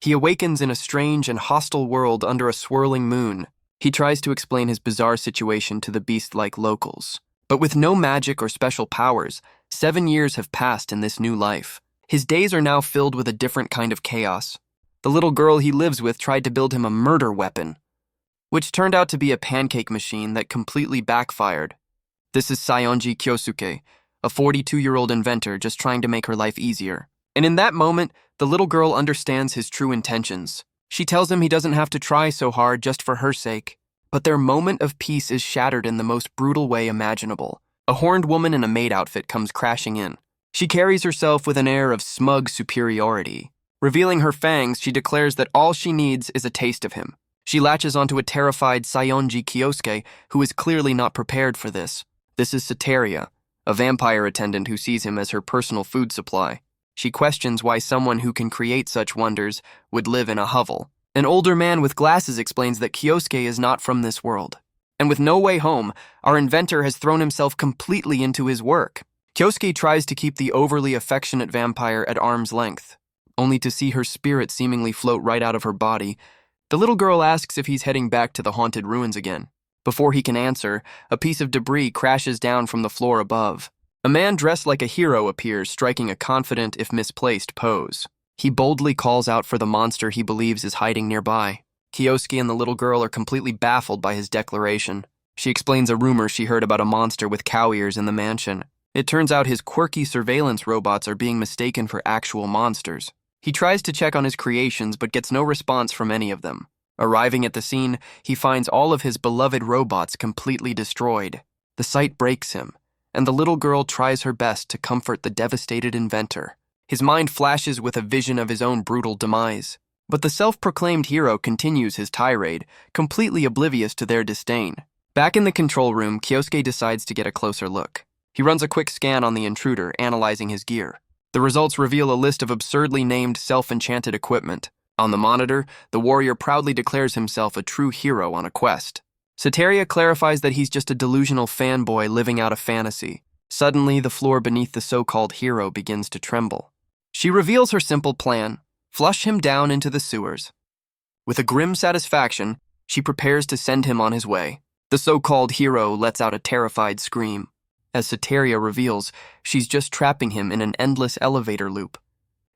He awakens in a strange and hostile world under a swirling moon. He tries to explain his bizarre situation to the beast-like locals. But with no magic or special powers, 7 years have passed in this new life. His days are now filled with a different kind of chaos. The little girl he lives with tried to build him a murder weapon, which turned out to be a pancake machine that completely backfired. This is Sayonji Kyosuke, a 42-year-old inventor just trying to make her life easier. And in that moment, the little girl understands his true intentions. She tells him he doesn't have to try so hard just for her sake. But their moment of peace is shattered in the most brutal way imaginable. A horned woman in a maid outfit comes crashing in. She carries herself with an air of smug superiority. Revealing her fangs, she declares that all she needs is a taste of him. She latches onto a terrified Sayonji Kyosuke, who is clearly not prepared for this. This is Sataria, a vampire attendant who sees him as her personal food supply. She questions why someone who can create such wonders would live in a hovel. An older man with glasses explains that Kyosuke is not from this world. And with no way home, our inventor has thrown himself completely into his work. Kyosuke tries to keep the overly affectionate vampire at arm's length, only to see her spirit seemingly float right out of her body. The little girl asks if he's heading back to the haunted ruins again. Before he can answer, a piece of debris crashes down from the floor above. A man dressed like a hero appears, striking a confident, if misplaced, pose. He boldly calls out for the monster he believes is hiding nearby. Kyosuke and the little girl are completely baffled by his declaration. She explains a rumor she heard about a monster with cow ears in the mansion. It turns out his quirky surveillance robots are being mistaken for actual monsters. He tries to check on his creations but gets no response from any of them. Arriving at the scene, he finds all of his beloved robots completely destroyed. The sight breaks him, and the little girl tries her best to comfort the devastated inventor. His mind flashes with a vision of his own brutal demise. But the self-proclaimed hero continues his tirade, completely oblivious to their disdain. Back in the control room, Kyosuke decides to get a closer look. He runs a quick scan on the intruder, analyzing his gear. The results reveal a list of absurdly named self-enchanted equipment. On the monitor, the warrior proudly declares himself a true hero on a quest. Sataria clarifies that he's just a delusional fanboy living out a fantasy. Suddenly, the floor beneath the so-called hero begins to tremble. She reveals her simple plan: flush him down into the sewers. With a grim satisfaction, she prepares to send him on his way. The so-called hero lets out a terrified scream. As Sataria reveals, she's just trapping him in an endless elevator loop.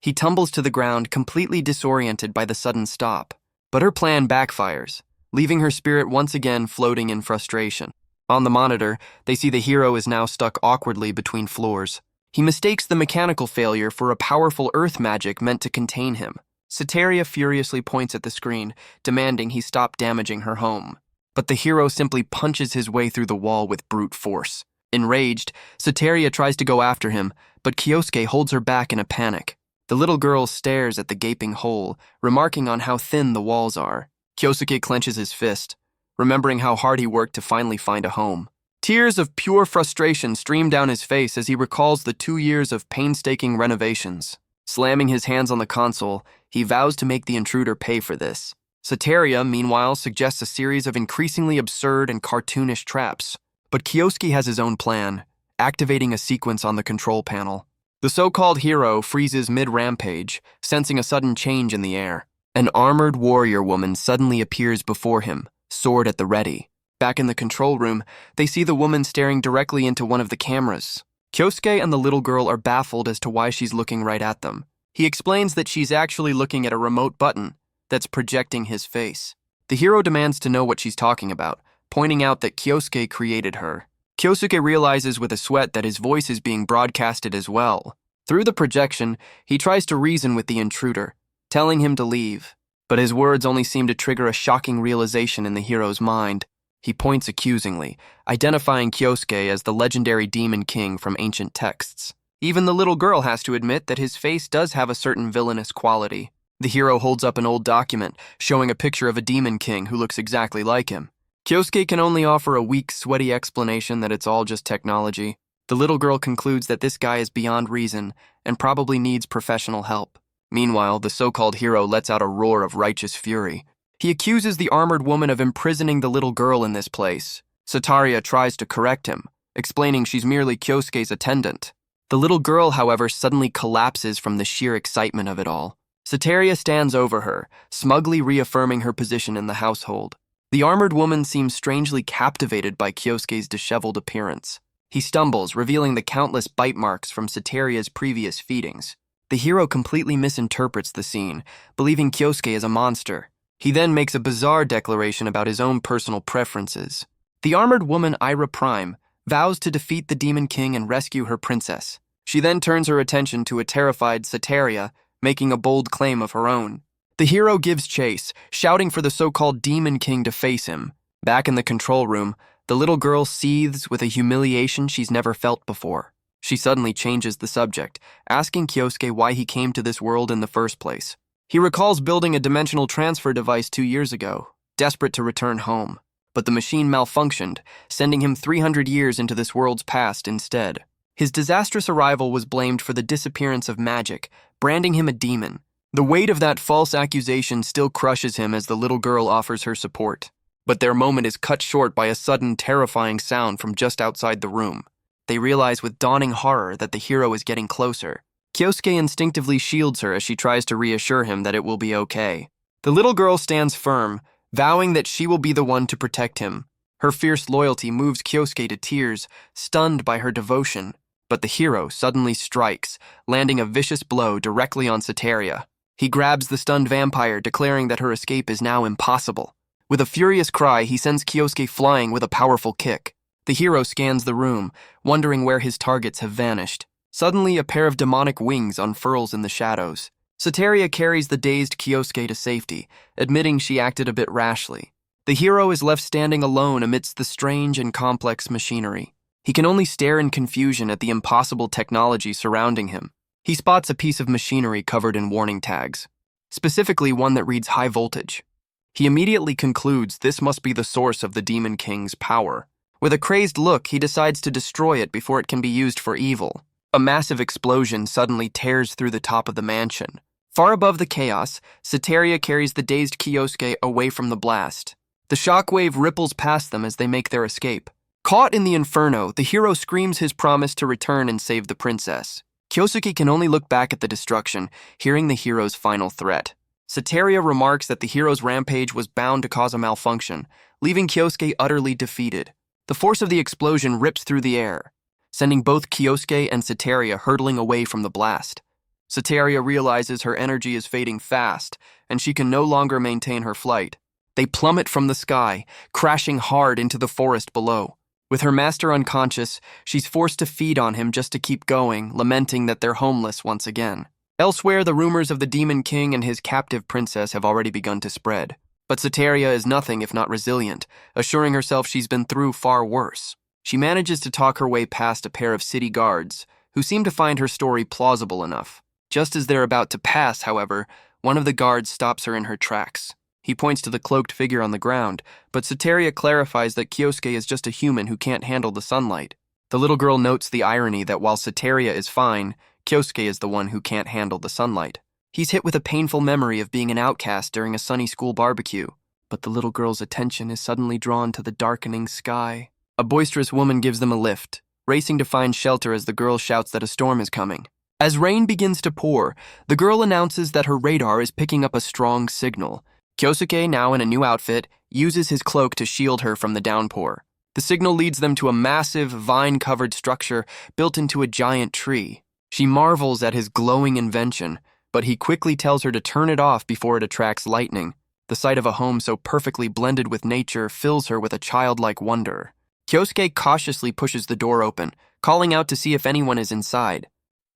He tumbles to the ground, completely disoriented by the sudden stop. But her plan backfires, leaving her spirit once again floating in frustration. On the monitor, they see the hero is now stuck awkwardly between floors. He mistakes the mechanical failure for a powerful earth magic meant to contain him. Sataria furiously points at the screen, demanding he stop damaging her home. But the hero simply punches his way through the wall with brute force. Enraged, Sataria tries to go after him, but Kyosuke holds her back in a panic. The little girl stares at the gaping hole, remarking on how thin the walls are. Kyosuke clenches his fist, remembering how hard he worked to finally find a home. Tears of pure frustration stream down his face as he recalls the 2 years of painstaking renovations. Slamming his hands on the console, he vows to make the intruder pay for this. Sataria, meanwhile, suggests a series of increasingly absurd and cartoonish traps. But Kyosuke has his own plan, activating a sequence on the control panel. The so-called hero freezes mid-rampage, sensing a sudden change in the air. An armored warrior woman suddenly appears before him, sword at the ready. Back in the control room, they see the woman staring directly into one of the cameras. Kyosuke and the little girl are baffled as to why she's looking right at them. He explains that she's actually looking at a remote button that's projecting his face. The hero demands to know what she's talking about, pointing out that Kyosuke created her. Kyosuke realizes with a sweat that his voice is being broadcasted as well. Through the projection, he tries to reason with the intruder, telling him to leave. But his words only seem to trigger a shocking realization in the hero's mind. He points accusingly, identifying Kyosuke as the legendary demon king from ancient texts. Even the little girl has to admit that his face does have a certain villainous quality. The hero holds up an old document, showing a picture of a demon king who looks exactly like him. Kyosuke can only offer a weak, sweaty explanation that it's all just technology. The little girl concludes that this guy is beyond reason and probably needs professional help. Meanwhile, the so-called hero lets out a roar of righteous fury. He accuses the armored woman of imprisoning the little girl in this place. Sataria tries to correct him, explaining she's merely Kyosuke's attendant. The little girl, however, suddenly collapses from the sheer excitement of it all. Sataria stands over her, smugly reaffirming her position in the household. The armored woman seems strangely captivated by Kyosuke's disheveled appearance. He stumbles, revealing the countless bite marks from Sataria's previous feedings. The hero completely misinterprets the scene, believing Kyosuke is a monster. He then makes a bizarre declaration about his own personal preferences. The armored woman Ira Prime vows to defeat the Demon King and rescue her princess. She then turns her attention to a terrified Sataria, making a bold claim of her own. The hero gives chase, shouting for the so-called Demon King to face him. Back in the control room, the little girl seethes with a humiliation she's never felt before. She suddenly changes the subject, asking Kyosuke why he came to this world in the first place. He recalls building a dimensional transfer device 2 years ago, desperate to return home. But the machine malfunctioned, sending him 300 years into this world's past instead. His disastrous arrival was blamed for the disappearance of magic, branding him a demon. The weight of that false accusation still crushes him as the little girl offers her support. But their moment is cut short by a sudden, terrifying sound from just outside the room. They realize with dawning horror that the hero is getting closer. Kyosuke instinctively shields her as she tries to reassure him that it will be okay. The little girl stands firm, vowing that she will be the one to protect him. Her fierce loyalty moves Kyosuke to tears, stunned by her devotion. But the hero suddenly strikes, landing a vicious blow directly on Sataria. He grabs the stunned vampire, declaring that her escape is now impossible. With a furious cry, he sends Kyosuke flying with a powerful kick. The hero scans the room, wondering where his targets have vanished. Suddenly, a pair of demonic wings unfurls in the shadows. Sataria carries the dazed Kyosuke to safety, admitting she acted a bit rashly. The hero is left standing alone amidst the strange and complex machinery. He can only stare in confusion at the impossible technology surrounding him. He spots a piece of machinery covered in warning tags, specifically one that reads high voltage. He immediately concludes this must be the source of the Demon King's power. With a crazed look, he decides to destroy it before it can be used for evil. A massive explosion suddenly tears through the top of the mansion. Far above the chaos, Sataria carries the dazed Kyosuke away from the blast. The shockwave ripples past them as they make their escape. Caught in the inferno, the hero screams his promise to return and save the princess. Kyosuke can only look back at the destruction, hearing the hero's final threat. Sataria remarks that the hero's rampage was bound to cause a malfunction, leaving Kyosuke utterly defeated. The force of the explosion rips through the air, sending both Kyosuke and Sataria hurtling away from the blast. Sataria realizes her energy is fading fast, and she can no longer maintain her flight. They plummet from the sky, crashing hard into the forest below. With her master unconscious, she's forced to feed on him just to keep going, lamenting that they're homeless once again. Elsewhere, the rumors of the Demon King and his captive princess have already begun to spread. But Sataria is nothing if not resilient, assuring herself she's been through far worse. She manages to talk her way past a pair of city guards, who seem to find her story plausible enough. Just as they're about to pass, however, one of the guards stops her in her tracks. He points to the cloaked figure on the ground, but Sataria clarifies that Kyosuke is just a human who can't handle the sunlight. The little girl notes the irony that while Sataria is fine, Kyosuke is the one who can't handle the sunlight. He's hit with a painful memory of being an outcast during a sunny school barbecue, but the little girl's attention is suddenly drawn to the darkening sky. A boisterous woman gives them a lift, racing to find shelter as the girl shouts that a storm is coming. As rain begins to pour, the girl announces that her radar is picking up a strong signal. Kyosuke, now in a new outfit, uses his cloak to shield her from the downpour. The signal leads them to a massive, vine-covered structure built into a giant tree. She marvels at his glowing invention, but he quickly tells her to turn it off before it attracts lightning. The sight of a home so perfectly blended with nature fills her with a childlike wonder. Kyosuke cautiously pushes the door open, calling out to see if anyone is inside.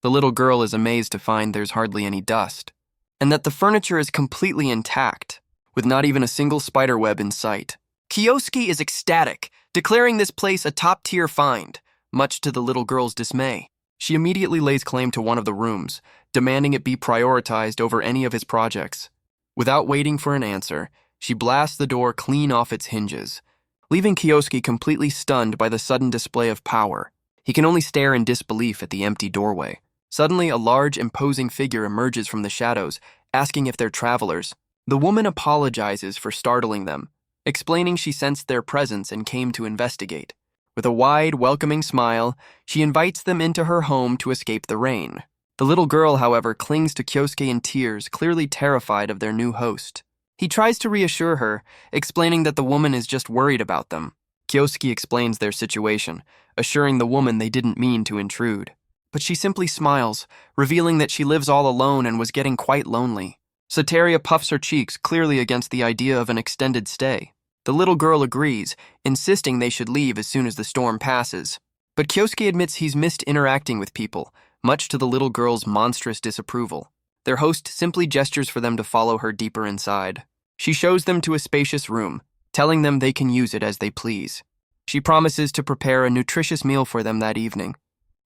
The little girl is amazed to find there's hardly any dust, and that the furniture is completely intact, with not even a single spiderweb in sight. Kyosuke is ecstatic, declaring this place a top-tier find, much to the little girl's dismay. She immediately lays claim to one of the rooms, demanding it be prioritized over any of his projects. Without waiting for an answer, she blasts the door clean off its hinges, leaving Kyosuke completely stunned by the sudden display of power. He can only stare in disbelief at the empty doorway. Suddenly, a large, imposing figure emerges from the shadows, asking if they're travelers. The woman apologizes for startling them, explaining she sensed their presence and came to investigate. With a wide, welcoming smile, she invites them into her home to escape the rain. The little girl, however, clings to Kyosuke in tears, clearly terrified of their new host. He tries to reassure her, explaining that the woman is just worried about them. Kyosuke explains their situation, assuring the woman they didn't mean to intrude. But she simply smiles, revealing that she lives all alone and was getting quite lonely. Sataria puffs her cheeks, clearly against the idea of an extended stay. The little girl agrees, insisting they should leave as soon as the storm passes. But Kyosuke admits he's missed interacting with people, much to the little girl's monstrous disapproval. Their host simply gestures for them to follow her deeper inside. She shows them to a spacious room, telling them they can use it as they please. She promises to prepare a nutritious meal for them that evening.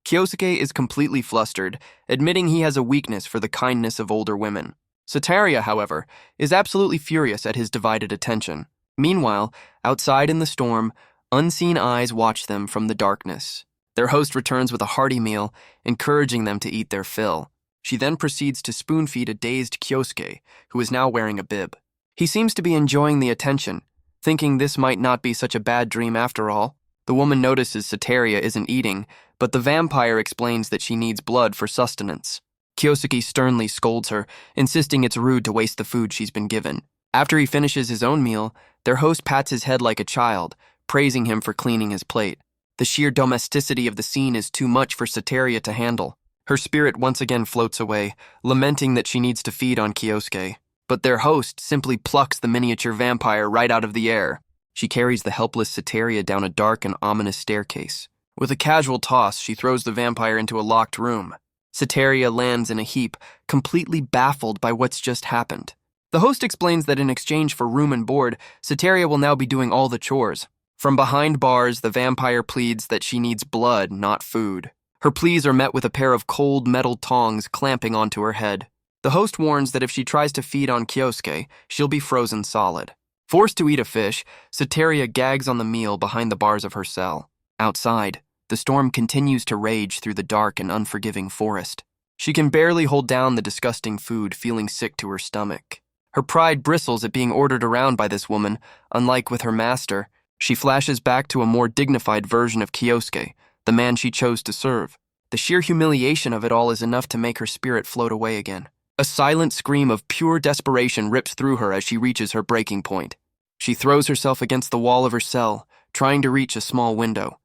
Kyosuke is completely flustered, admitting he has a weakness for the kindness of older women. Sataria, however, is absolutely furious at his divided attention. Meanwhile, outside in the storm, unseen eyes watch them from the darkness. Their host returns with a hearty meal, encouraging them to eat their fill. She then proceeds to spoon-feed a dazed Kyosuke, who is now wearing a bib. He seems to be enjoying the attention, thinking this might not be such a bad dream after all. The woman notices Sataria isn't eating, but the vampire explains that she needs blood for sustenance. Kyosuke sternly scolds her, insisting it's rude to waste the food she's been given. After he finishes his own meal, their host pats his head like a child, praising him for cleaning his plate. The sheer domesticity of the scene is too much for Sataria to handle. Her spirit once again floats away, lamenting that she needs to feed on Kyosuke. But their host simply plucks the miniature vampire right out of the air. She carries the helpless Sataria down a dark and ominous staircase. With a casual toss, she throws the vampire into a locked room. Sataria lands in a heap, completely baffled by what's just happened. The host explains that in exchange for room and board, Sataria will now be doing all the chores. From behind bars, the vampire pleads that she needs blood, not food. Her pleas are met with a pair of cold metal tongs clamping onto her head. The host warns that if she tries to feed on Kyosuke, she'll be frozen solid. Forced to eat a fish, Sataria gags on the meal behind the bars of her cell. Outside, the storm continues to rage through the dark and unforgiving forest. She can barely hold down the disgusting food, feeling sick to her stomach. Her pride bristles at being ordered around by this woman. Unlike with her master, she flashes back to a more dignified version of Kyosuke, the man she chose to serve. The sheer humiliation of it all is enough to make her spirit float away again. A silent scream of pure desperation rips through her as she reaches her breaking point. She throws herself against the wall of her cell, trying to reach a small window.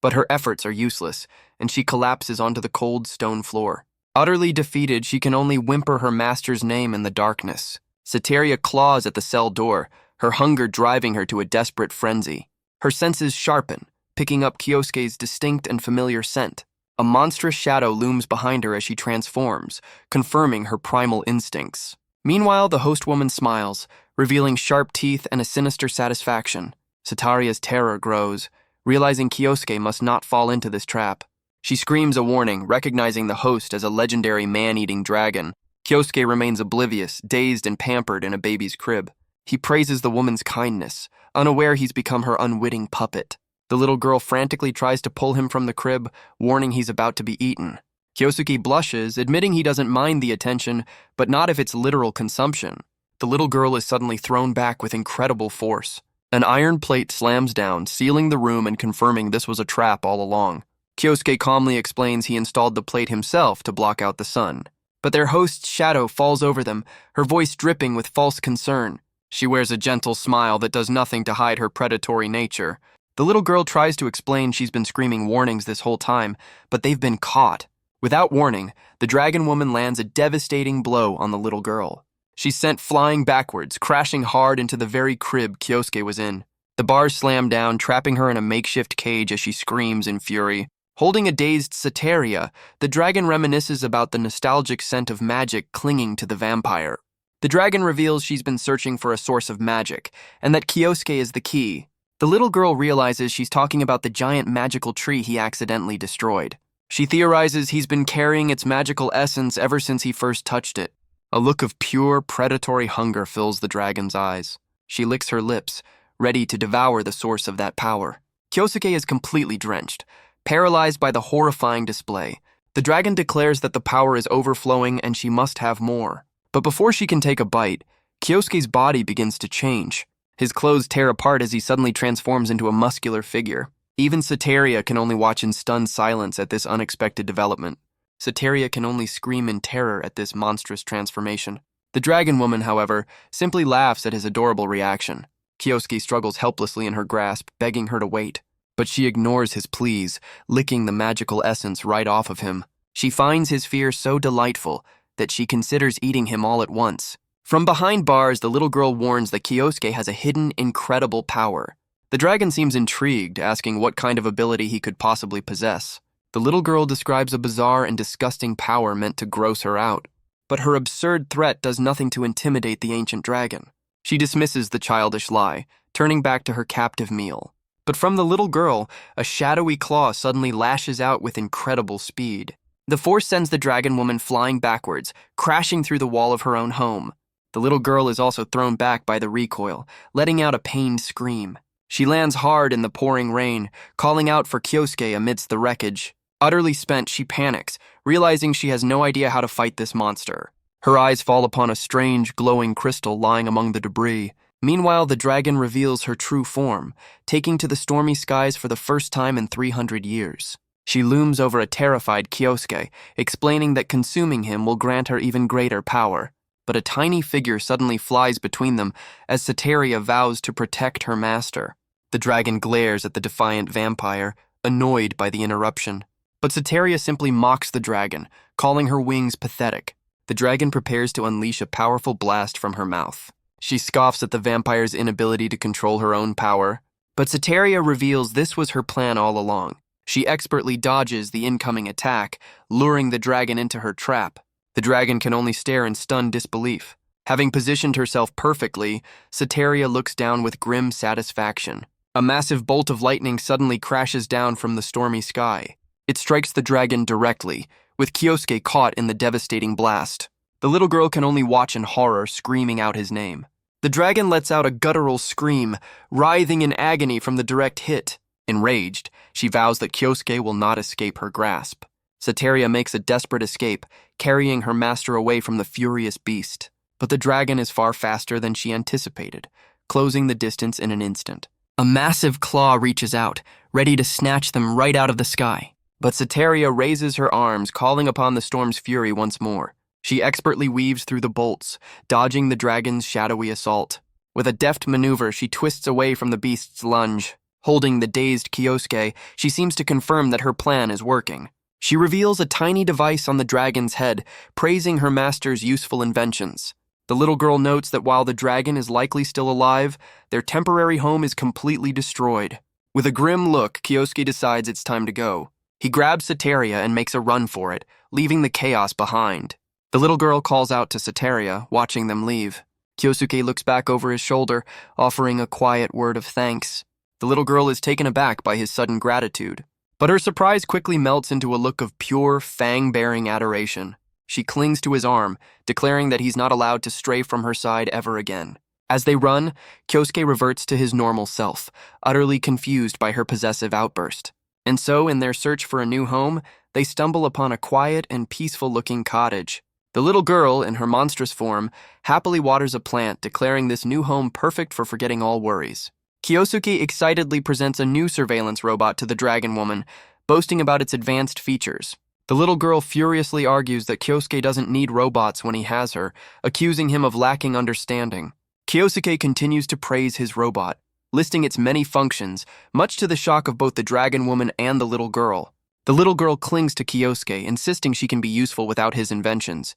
But her efforts are useless, and she collapses onto the cold stone floor. Utterly defeated, she can only whimper her master's name in the darkness. Sataria claws at the cell door, her hunger driving her to a desperate frenzy. Her senses sharpen, picking up Kyosuke's distinct and familiar scent. A monstrous shadow looms behind her as she transforms, confirming her primal instincts. Meanwhile, the host woman smiles, revealing sharp teeth and a sinister satisfaction. Sataria's terror grows, realizing Kyosuke must not fall into this trap. She screams a warning, recognizing the host as a legendary man-eating dragon. Kyosuke remains oblivious, dazed and pampered in a baby's crib. He praises the woman's kindness, unaware he's become her unwitting puppet. The little girl frantically tries to pull him from the crib, warning he's about to be eaten. Kyosuke blushes, admitting he doesn't mind the attention, but not if it's literal consumption. The little girl is suddenly thrown back with incredible force. An iron plate slams down, sealing the room and confirming this was a trap all along. Kyosuke calmly explains he installed the plate himself to block out the sun. But their host's shadow falls over them, her voice dripping with false concern. She wears a gentle smile that does nothing to hide her predatory nature. The little girl tries to explain she's been screaming warnings this whole time, but they've been caught. Without warning, the dragon woman lands a devastating blow on the little girl. She's sent flying backwards, crashing hard into the very crib Kyosuke was in. The bars slam down, trapping her in a makeshift cage as she screams in fury. Holding a dazed Sataria, the dragon reminisces about the nostalgic scent of magic clinging to the vampire. The dragon reveals she's been searching for a source of magic, and that Kyosuke is the key. The little girl realizes she's talking about the giant magical tree he accidentally destroyed. She theorizes he's been carrying its magical essence ever since he first touched it. A look of pure, predatory hunger fills the dragon's eyes. She licks her lips, ready to devour the source of that power. Kyosuke is completely drenched, paralyzed by the horrifying display. The dragon declares that the power is overflowing and she must have more. But before she can take a bite, Kyosuke's body begins to change. His clothes tear apart as he suddenly transforms into a muscular figure. Even Sataria can only watch in stunned silence at this unexpected development. Sataria can only scream in terror at this monstrous transformation. The dragon woman, however, simply laughs at his adorable reaction. Kyosuke struggles helplessly in her grasp, begging her to wait. But she ignores his pleas, licking the magical essence right off of him. She finds his fear so delightful that she considers eating him all at once. From behind bars, the little girl warns that Kyosuke has a hidden, incredible power. The dragon seems intrigued, asking what kind of ability he could possibly possess. The little girl describes a bizarre and disgusting power meant to gross her out. But her absurd threat does nothing to intimidate the ancient dragon. She dismisses the childish lie, turning back to her captive meal. But from the little girl, a shadowy claw suddenly lashes out with incredible speed. The force sends the dragon woman flying backwards, crashing through the wall of her own home. The little girl is also thrown back by the recoil, letting out a pained scream. She lands hard in the pouring rain, calling out for Kyosuke amidst the wreckage. Utterly spent, she panics, realizing she has no idea how to fight this monster. Her eyes fall upon a strange, glowing crystal lying among the debris. Meanwhile, the dragon reveals her true form, taking to the stormy skies for the first time in 300 years. She looms over a terrified Kyosuke, explaining that consuming him will grant her even greater power. But a tiny figure suddenly flies between them as Sataria vows to protect her master. The dragon glares at the defiant vampire, annoyed by the interruption. But Sataria simply mocks the dragon, calling her wings pathetic. The dragon prepares to unleash a powerful blast from her mouth. She scoffs at the vampire's inability to control her own power, but Sataria reveals this was her plan all along. She expertly dodges the incoming attack, luring the dragon into her trap. The dragon can only stare in stunned disbelief. Having positioned herself perfectly, Sataria looks down with grim satisfaction. A massive bolt of lightning suddenly crashes down from the stormy sky. It strikes the dragon directly, with Kyosuke caught in the devastating blast. The little girl can only watch in horror, screaming out his name. The dragon lets out a guttural scream, writhing in agony from the direct hit. Enraged, she vows that Kyosuke will not escape her grasp. Sataria makes a desperate escape, carrying her master away from the furious beast. But the dragon is far faster than she anticipated, closing the distance in an instant. A massive claw reaches out, ready to snatch them right out of the sky. But Sataria raises her arms, calling upon the storm's fury once more. She expertly weaves through the bolts, dodging the dragon's shadowy assault. With a deft maneuver, she twists away from the beast's lunge. Holding the dazed Kyosuke, she seems to confirm that her plan is working. She reveals a tiny device on the dragon's head, praising her master's useful inventions. The little girl notes that while the dragon is likely still alive, their temporary home is completely destroyed. With a grim look, Kyosuke decides it's time to go. He grabs Sataria and makes a run for it, leaving the chaos behind. The little girl calls out to Sataria, watching them leave. Kyosuke looks back over his shoulder, offering a quiet word of thanks. The little girl is taken aback by his sudden gratitude, but her surprise quickly melts into a look of pure, fang-bearing adoration. She clings to his arm, declaring that he's not allowed to stray from her side ever again. As they run, Kyosuke reverts to his normal self, utterly confused by her possessive outburst. And so, in their search for a new home, they stumble upon a quiet and peaceful-looking cottage. The little girl, in her monstrous form, happily waters a plant, declaring this new home perfect for forgetting all worries. Kyosuke excitedly presents a new surveillance robot to the dragon woman, boasting about its advanced features. The little girl furiously argues that Kyosuke doesn't need robots when he has her, accusing him of lacking understanding. Kyosuke continues to praise his robot, listing its many functions, much to the shock of both the dragon woman and the little girl. The little girl clings to Kyosuke, insisting she can be useful without his inventions,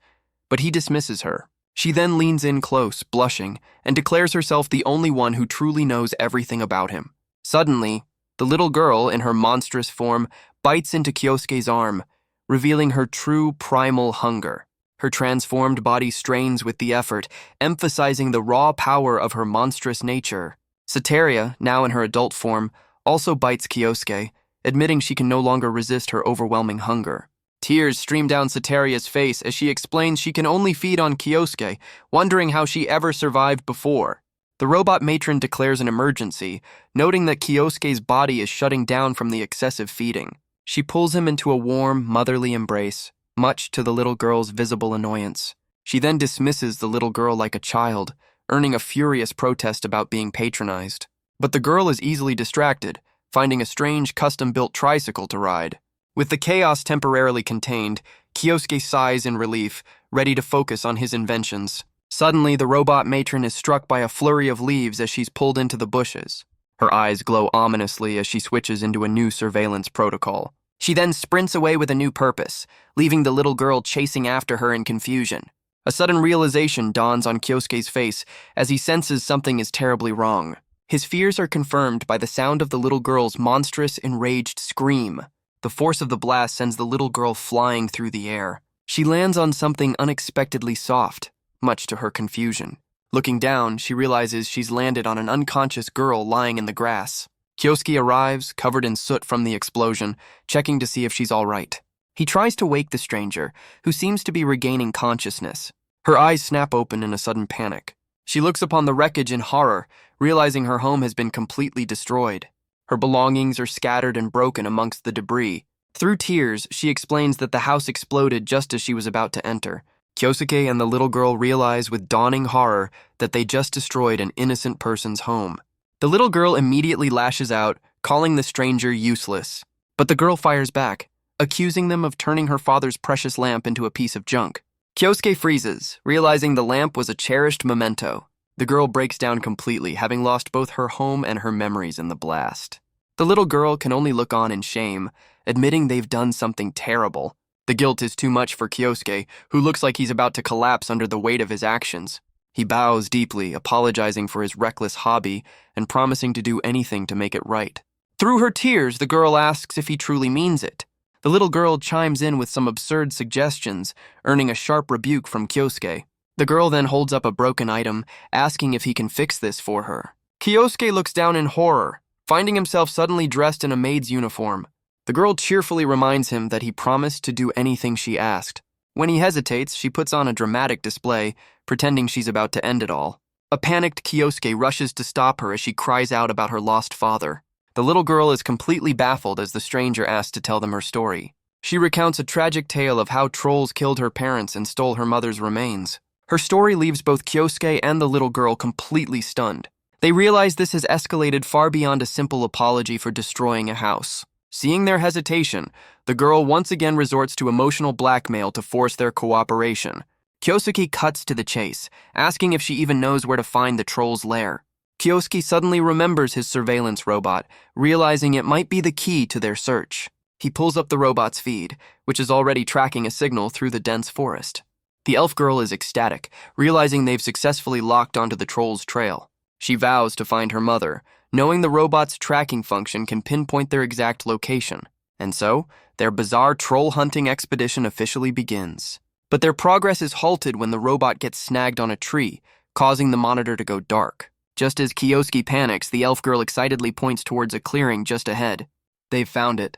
but he dismisses her. She then leans in close, blushing, and declares herself the only one who truly knows everything about him. Suddenly, the little girl, in her monstrous form, bites into Kyosuke's arm, revealing her true primal hunger. Her transformed body strains with the effort, emphasizing the raw power of her monstrous nature. Sataria, now in her adult form, also bites Kyosuke, admitting she can no longer resist her overwhelming hunger. Tears stream down Sataria's face as she explains she can only feed on Kyosuke, wondering how she ever survived before. The robot matron declares an emergency, noting that Kyosuke's body is shutting down from the excessive feeding. She pulls him into a warm, motherly embrace, much to the little girl's visible annoyance. She then dismisses the little girl like a child, earning a furious protest about being patronized. But the girl is easily distracted, finding a strange custom-built tricycle to ride. With the chaos temporarily contained, Kyosuke sighs in relief, ready to focus on his inventions. Suddenly, the robot matron is struck by a flurry of leaves as she's pulled into the bushes. Her eyes glow ominously as she switches into a new surveillance protocol. She then sprints away with a new purpose, leaving the little girl chasing after her in confusion. A sudden realization dawns on Kyosuke's face as he senses something is terribly wrong. His fears are confirmed by the sound of the little girl's monstrous, enraged scream. The force of the blast sends the little girl flying through the air. She lands on something unexpectedly soft, much to her confusion. Looking down, she realizes she's landed on an unconscious girl lying in the grass. Kyosuke arrives, covered in soot from the explosion, checking to see if she's all right. He tries to wake the stranger, who seems to be regaining consciousness. Her eyes snap open in a sudden panic. She looks upon the wreckage in horror, realizing her home has been completely destroyed. Her belongings are scattered and broken amongst the debris. Through tears, she explains that the house exploded just as she was about to enter. Kyosuke and the little girl realize with dawning horror that they just destroyed an innocent person's home. The little girl immediately lashes out, calling the stranger useless. But the girl fires back, accusing them of turning her father's precious lamp into a piece of junk. Kyosuke freezes, realizing the lamp was a cherished memento. The girl breaks down completely, having lost both her home and her memories in the blast. The little girl can only look on in shame, admitting they've done something terrible. The guilt is too much for Kyosuke, who looks like he's about to collapse under the weight of his actions. He bows deeply, apologizing for his reckless hobby and promising to do anything to make it right. Through her tears, the girl asks if he truly means it. The little girl chimes in with some absurd suggestions, earning a sharp rebuke from Kyosuke. The girl then holds up a broken item, asking if he can fix this for her. Kyosuke looks down in horror, finding himself suddenly dressed in a maid's uniform. The girl cheerfully reminds him that he promised to do anything she asked. When he hesitates, she puts on a dramatic display, pretending she's about to end it all. A panicked Kyosuke rushes to stop her as she cries out about her lost father. The little girl is completely baffled as the stranger asks to tell them her story. She recounts a tragic tale of how trolls killed her parents and stole her mother's remains. Her story leaves both Kyosuke and the little girl completely stunned. They realize this has escalated far beyond a simple apology for destroying a house. Seeing their hesitation, the girl once again resorts to emotional blackmail to force their cooperation. Kyosuke cuts to the chase, asking if she even knows where to find the troll's lair. Kyosuke suddenly remembers his surveillance robot, realizing it might be the key to their search. He pulls up the robot's feed, which is already tracking a signal through the dense forest. The elf girl is ecstatic, realizing they've successfully locked onto the troll's trail. She vows to find her mother, knowing the robot's tracking function can pinpoint their exact location. And so, their bizarre troll hunting expedition officially begins. But their progress is halted when the robot gets snagged on a tree, causing the monitor to go dark. Just as Kyosuke panics, the elf girl excitedly points towards a clearing just ahead. They've found it.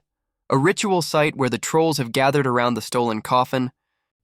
A ritual site where the trolls have gathered around the stolen coffin,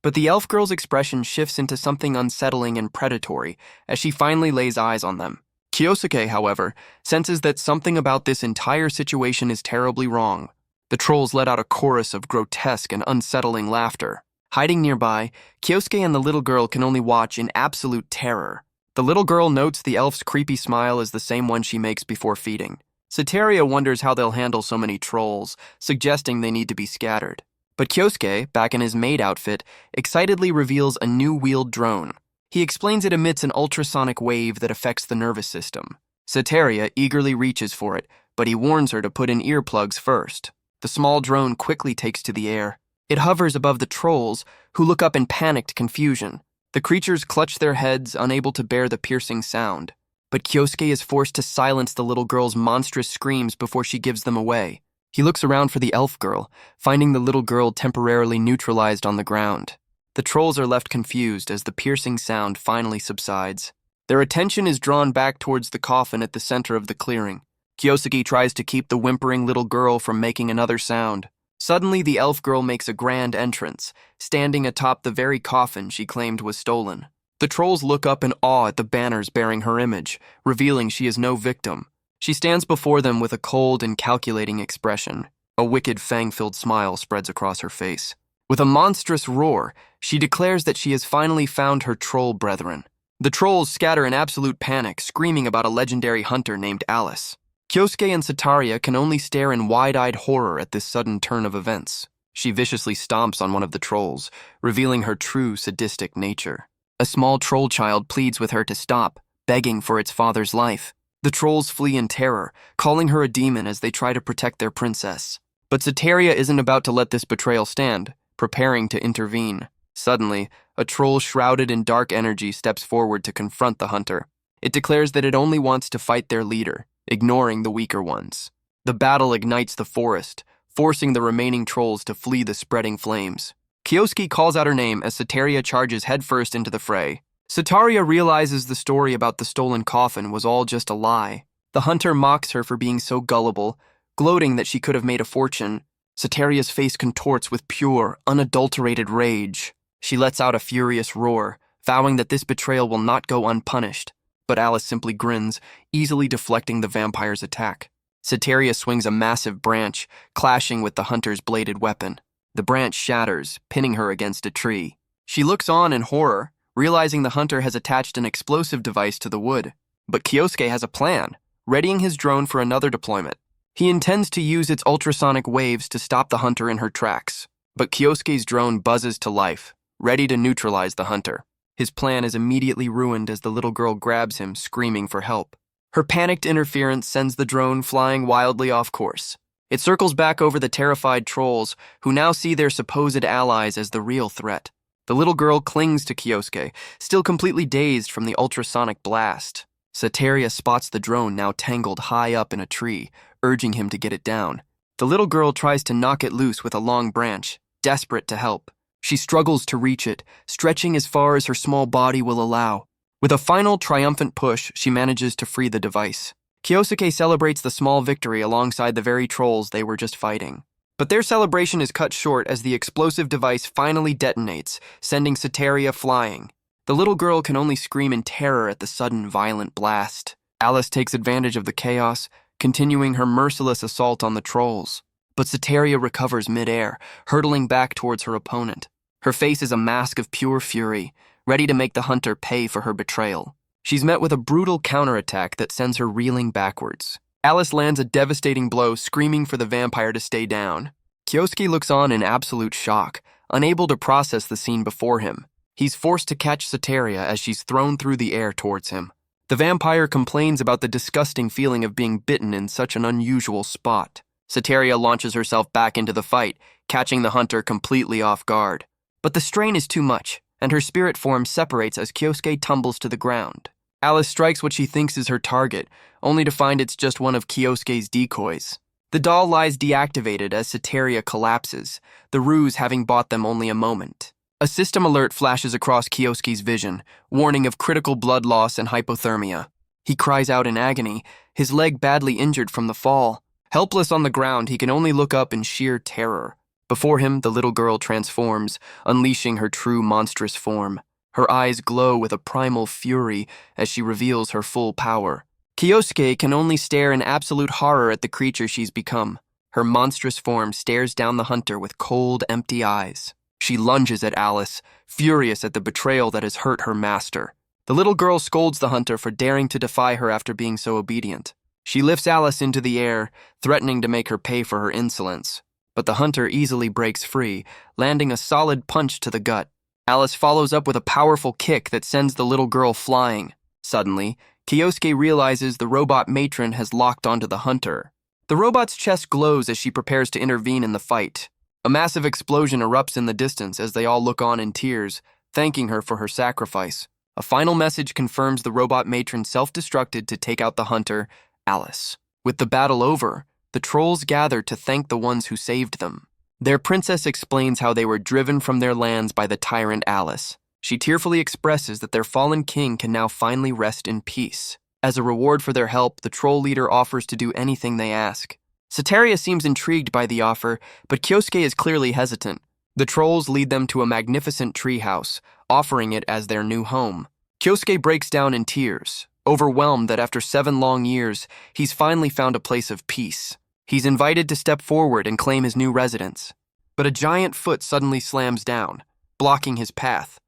but the elf girl's expression shifts into something unsettling and predatory as she finally lays eyes on them. Kyosuke, however, senses that something about this entire situation is terribly wrong. The trolls let out a chorus of grotesque and unsettling laughter. Hiding nearby, Kyosuke and the little girl can only watch in absolute terror. The little girl notes the elf's creepy smile is the same one she makes before feeding. Sataria wonders how they'll handle so many trolls, suggesting they need to be scattered. But Kyosuke, back in his maid outfit, excitedly reveals a new wheeled drone. He explains it emits an ultrasonic wave that affects the nervous system. Sataria eagerly reaches for it, but he warns her to put in earplugs first. The small drone quickly takes to the air. It hovers above the trolls, who look up in panicked confusion. The creatures clutch their heads, unable to bear the piercing sound. But Kyosuke is forced to silence the little girl's monstrous screams before she gives them away. He looks around for the elf girl, finding the little girl temporarily neutralized on the ground. The trolls are left confused as the piercing sound finally subsides. Their attention is drawn back towards the coffin at the center of the clearing. Kyosuke tries to keep the whimpering little girl from making another sound. Suddenly, the elf girl makes a grand entrance, standing atop the very coffin she claimed was stolen. The trolls look up in awe at the banners bearing her image, revealing she is no victim. She stands before them with a cold and calculating expression. A wicked, fang-filled smile spreads across her face. With a monstrous roar, she declares that she has finally found her troll brethren. The trolls scatter in absolute panic, screaming about a legendary hunter named Alice. Kyosuke and Sataria can only stare in wide-eyed horror at this sudden turn of events. She viciously stomps on one of the trolls, revealing her true sadistic nature. A small troll child pleads with her to stop, begging for its father's life. The trolls flee in terror, calling her a demon as they try to protect their princess. But Sataria isn't about to let this betrayal stand, preparing to intervene. Suddenly, a troll shrouded in dark energy steps forward to confront the hunter. It declares that it only wants to fight their leader, ignoring the weaker ones. The battle ignites the forest, forcing the remaining trolls to flee the spreading flames. Kyosuke calls out her name as Sataria charges headfirst into the fray. Sataria realizes the story about the stolen coffin was all just a lie. The hunter mocks her for being so gullible, gloating that she could have made a fortune. Sataria's face contorts with pure, unadulterated rage. She lets out a furious roar, vowing that this betrayal will not go unpunished. But Alice simply grins, easily deflecting the vampire's attack. Sataria swings a massive branch, clashing with the hunter's bladed weapon. The branch shatters, pinning her against a tree. She looks on in horror, realizing the hunter has attached an explosive device to the wood. But Kyosuke has a plan, readying his drone for another deployment. He intends to use its ultrasonic waves to stop the hunter in her tracks. But Kyosuke's drone buzzes to life, ready to neutralize the hunter. His plan is immediately ruined as the little girl grabs him, screaming for help. Her panicked interference sends the drone flying wildly off course. It circles back over the terrified trolls, who now see their supposed allies as the real threat. The little girl clings to Kyosuke, still completely dazed from the ultrasonic blast. Sataria spots the drone now tangled high up in a tree, urging him to get it down. The little girl tries to knock it loose with a long branch, desperate to help. She struggles to reach it, stretching as far as her small body will allow. With a final triumphant push, she manages to free the device. Kyosuke celebrates the small victory alongside the very trolls they were just fighting. But their celebration is cut short as the explosive device finally detonates, sending Sataria flying. The little girl can only scream in terror at the sudden violent blast. Alice takes advantage of the chaos, continuing her merciless assault on the trolls. But Sataria recovers midair, hurtling back towards her opponent. Her face is a mask of pure fury, ready to make the hunter pay for her betrayal. She's met with a brutal counterattack that sends her reeling backwards. Alice lands a devastating blow, screaming for the vampire to stay down. Kyosuke looks on in absolute shock, unable to process the scene before him. He's forced to catch Sataria as she's thrown through the air towards him. The vampire complains about the disgusting feeling of being bitten in such an unusual spot. Sataria launches herself back into the fight, catching the hunter completely off guard. But the strain is too much, and her spirit form separates as Kyosuke tumbles to the ground. Alice strikes what she thinks is her target, only to find it's just one of Kyosuke's decoys. The doll lies deactivated as Sataria collapses, the ruse having bought them only a moment. A system alert flashes across Kyosuke's vision, warning of critical blood loss and hypothermia. He cries out in agony, his leg badly injured from the fall. Helpless on the ground, he can only look up in sheer terror. Before him, the little girl transforms, unleashing her true monstrous form. Her eyes glow with a primal fury as she reveals her full power. Kyosuke can only stare in absolute horror at the creature she's become. Her monstrous form stares down the hunter with cold, empty eyes. She lunges at Alice, furious at the betrayal that has hurt her master. The little girl scolds the hunter for daring to defy her after being so obedient. She lifts Alice into the air, threatening to make her pay for her insolence. But the hunter easily breaks free, landing a solid punch to the gut. Alice follows up with a powerful kick that sends the little girl flying. Suddenly, Kyosuke realizes the robot matron has locked onto the hunter. The robot's chest glows as she prepares to intervene in the fight. A massive explosion erupts in the distance as they all look on in tears, thanking her for her sacrifice. A final message confirms the robot matron self-destructed to take out the hunter, Alice. With the battle over, the trolls gather to thank the ones who saved them. Their princess explains how they were driven from their lands by the tyrant Alice. She tearfully expresses that their fallen king can now finally rest in peace. As a reward for their help, the troll leader offers to do anything they ask. Sataria seems intrigued by the offer, but Kyosuke is clearly hesitant. The trolls lead them to a magnificent treehouse, offering it as their new home. Kyosuke breaks down in tears, overwhelmed that after 7 long years, he's finally found a place of peace. He's invited to step forward and claim his new residence. But a giant foot suddenly slams down, blocking his path.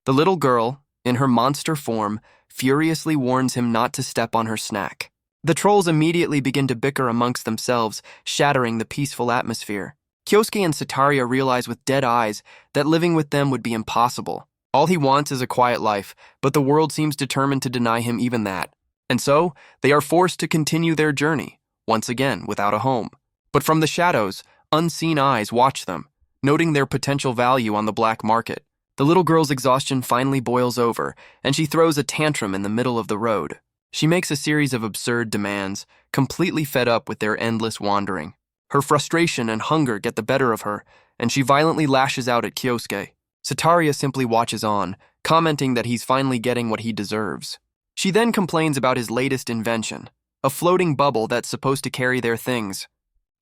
The little girl, in her monster form, furiously warns him not to step on her snack. The trolls immediately begin to bicker amongst themselves, shattering the peaceful atmosphere. Kyosuke and Sataria realize with dead eyes that living with them would be impossible. All he wants is a quiet life, but the world seems determined to deny him even that. And so, they are forced to continue their journey, once again without a home. But from the shadows, unseen eyes watch them, noting their potential value on the black market. The little girl's exhaustion finally boils over, and she throws a tantrum in the middle of the road. She makes a series of absurd demands, completely fed up with their endless wandering. Her frustration and hunger get the better of her, and she violently lashes out at Kyosuke. Sataria simply watches on, commenting that he's finally getting what he deserves. She then complains about his latest invention, a floating bubble that's supposed to carry their things.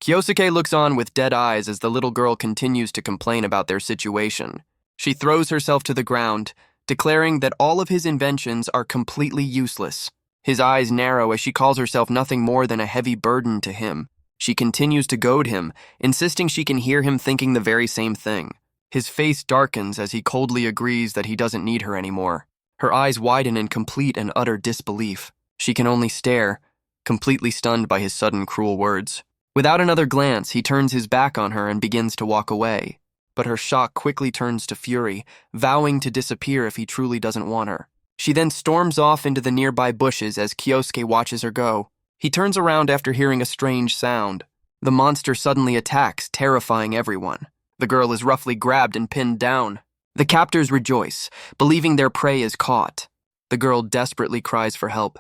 Kyosuke looks on with dead eyes as the little girl continues to complain about their situation. She throws herself to the ground, declaring that all of his inventions are completely useless. His eyes narrow as she calls herself nothing more than a heavy burden to him. She continues to goad him, insisting she can hear him thinking the very same thing. His face darkens as he coldly agrees that he doesn't need her anymore. Her eyes widen in complete and utter disbelief. She can only stare, completely stunned by his sudden cruel words. Without another glance, he turns his back on her and begins to walk away. But her shock quickly turns to fury, vowing to disappear if he truly doesn't want her. She then storms off into the nearby bushes as Kyosuke watches her go. He turns around after hearing a strange sound. The monster suddenly attacks, terrifying everyone. The girl is roughly grabbed and pinned down. The captors rejoice, believing their prey is caught. The girl desperately cries for help.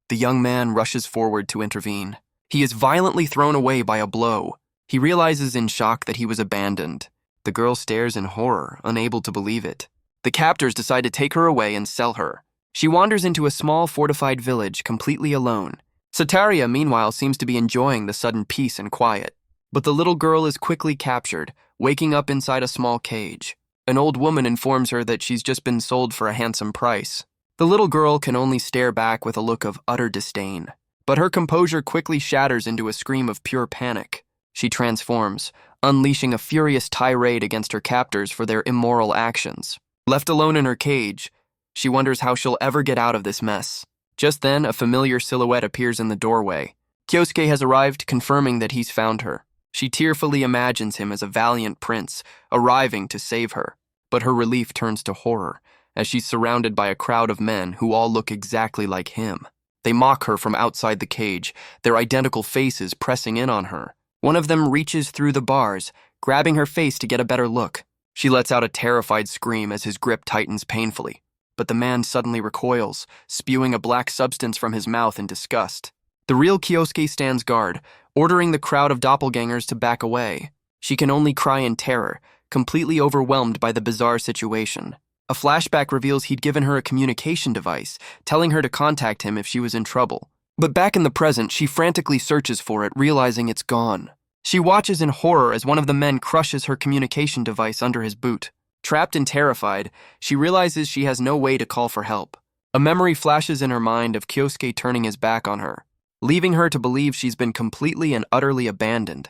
The young man rushes forward to intervene. He is violently thrown away by a blow. He realizes in shock that he was abandoned. The girl stares in horror, unable to believe it. The captors decide to take her away and sell her. She wanders into a small fortified village, completely alone. Sataria, meanwhile, seems to be enjoying the sudden peace and quiet. But the little girl is quickly captured, waking up inside a small cage. An old woman informs her that she's just been sold for a handsome price. The little girl can only stare back with a look of utter disdain. But her composure quickly shatters into a scream of pure panic. She transforms, unleashing a furious tirade against her captors for their immoral actions. Left alone in her cage, she wonders how she'll ever get out of this mess. Just then, a familiar silhouette appears in the doorway. Kyosuke has arrived, confirming that he's found her. She tearfully imagines him as a valiant prince, arriving to save her. But her relief turns to horror, as she's surrounded by a crowd of men who all look exactly like him. They mock her from outside the cage, their identical faces pressing in on her. One of them reaches through the bars, grabbing her face to get a better look. She lets out a terrified scream as his grip tightens painfully. But the man suddenly recoils, spewing a black substance from his mouth in disgust. The real Kyosuke stands guard, ordering the crowd of doppelgangers to back away. She can only cry in terror, completely overwhelmed by the bizarre situation. A flashback reveals he'd given her a communication device, telling her to contact him if she was in trouble. But back in the present, she frantically searches for it, realizing it's gone. She watches in horror as one of the men crushes her communication device under his boot. Trapped and terrified, she realizes she has no way to call for help. A memory flashes in her mind of Kyosuke turning his back on her, leaving her to believe she's been completely and utterly abandoned.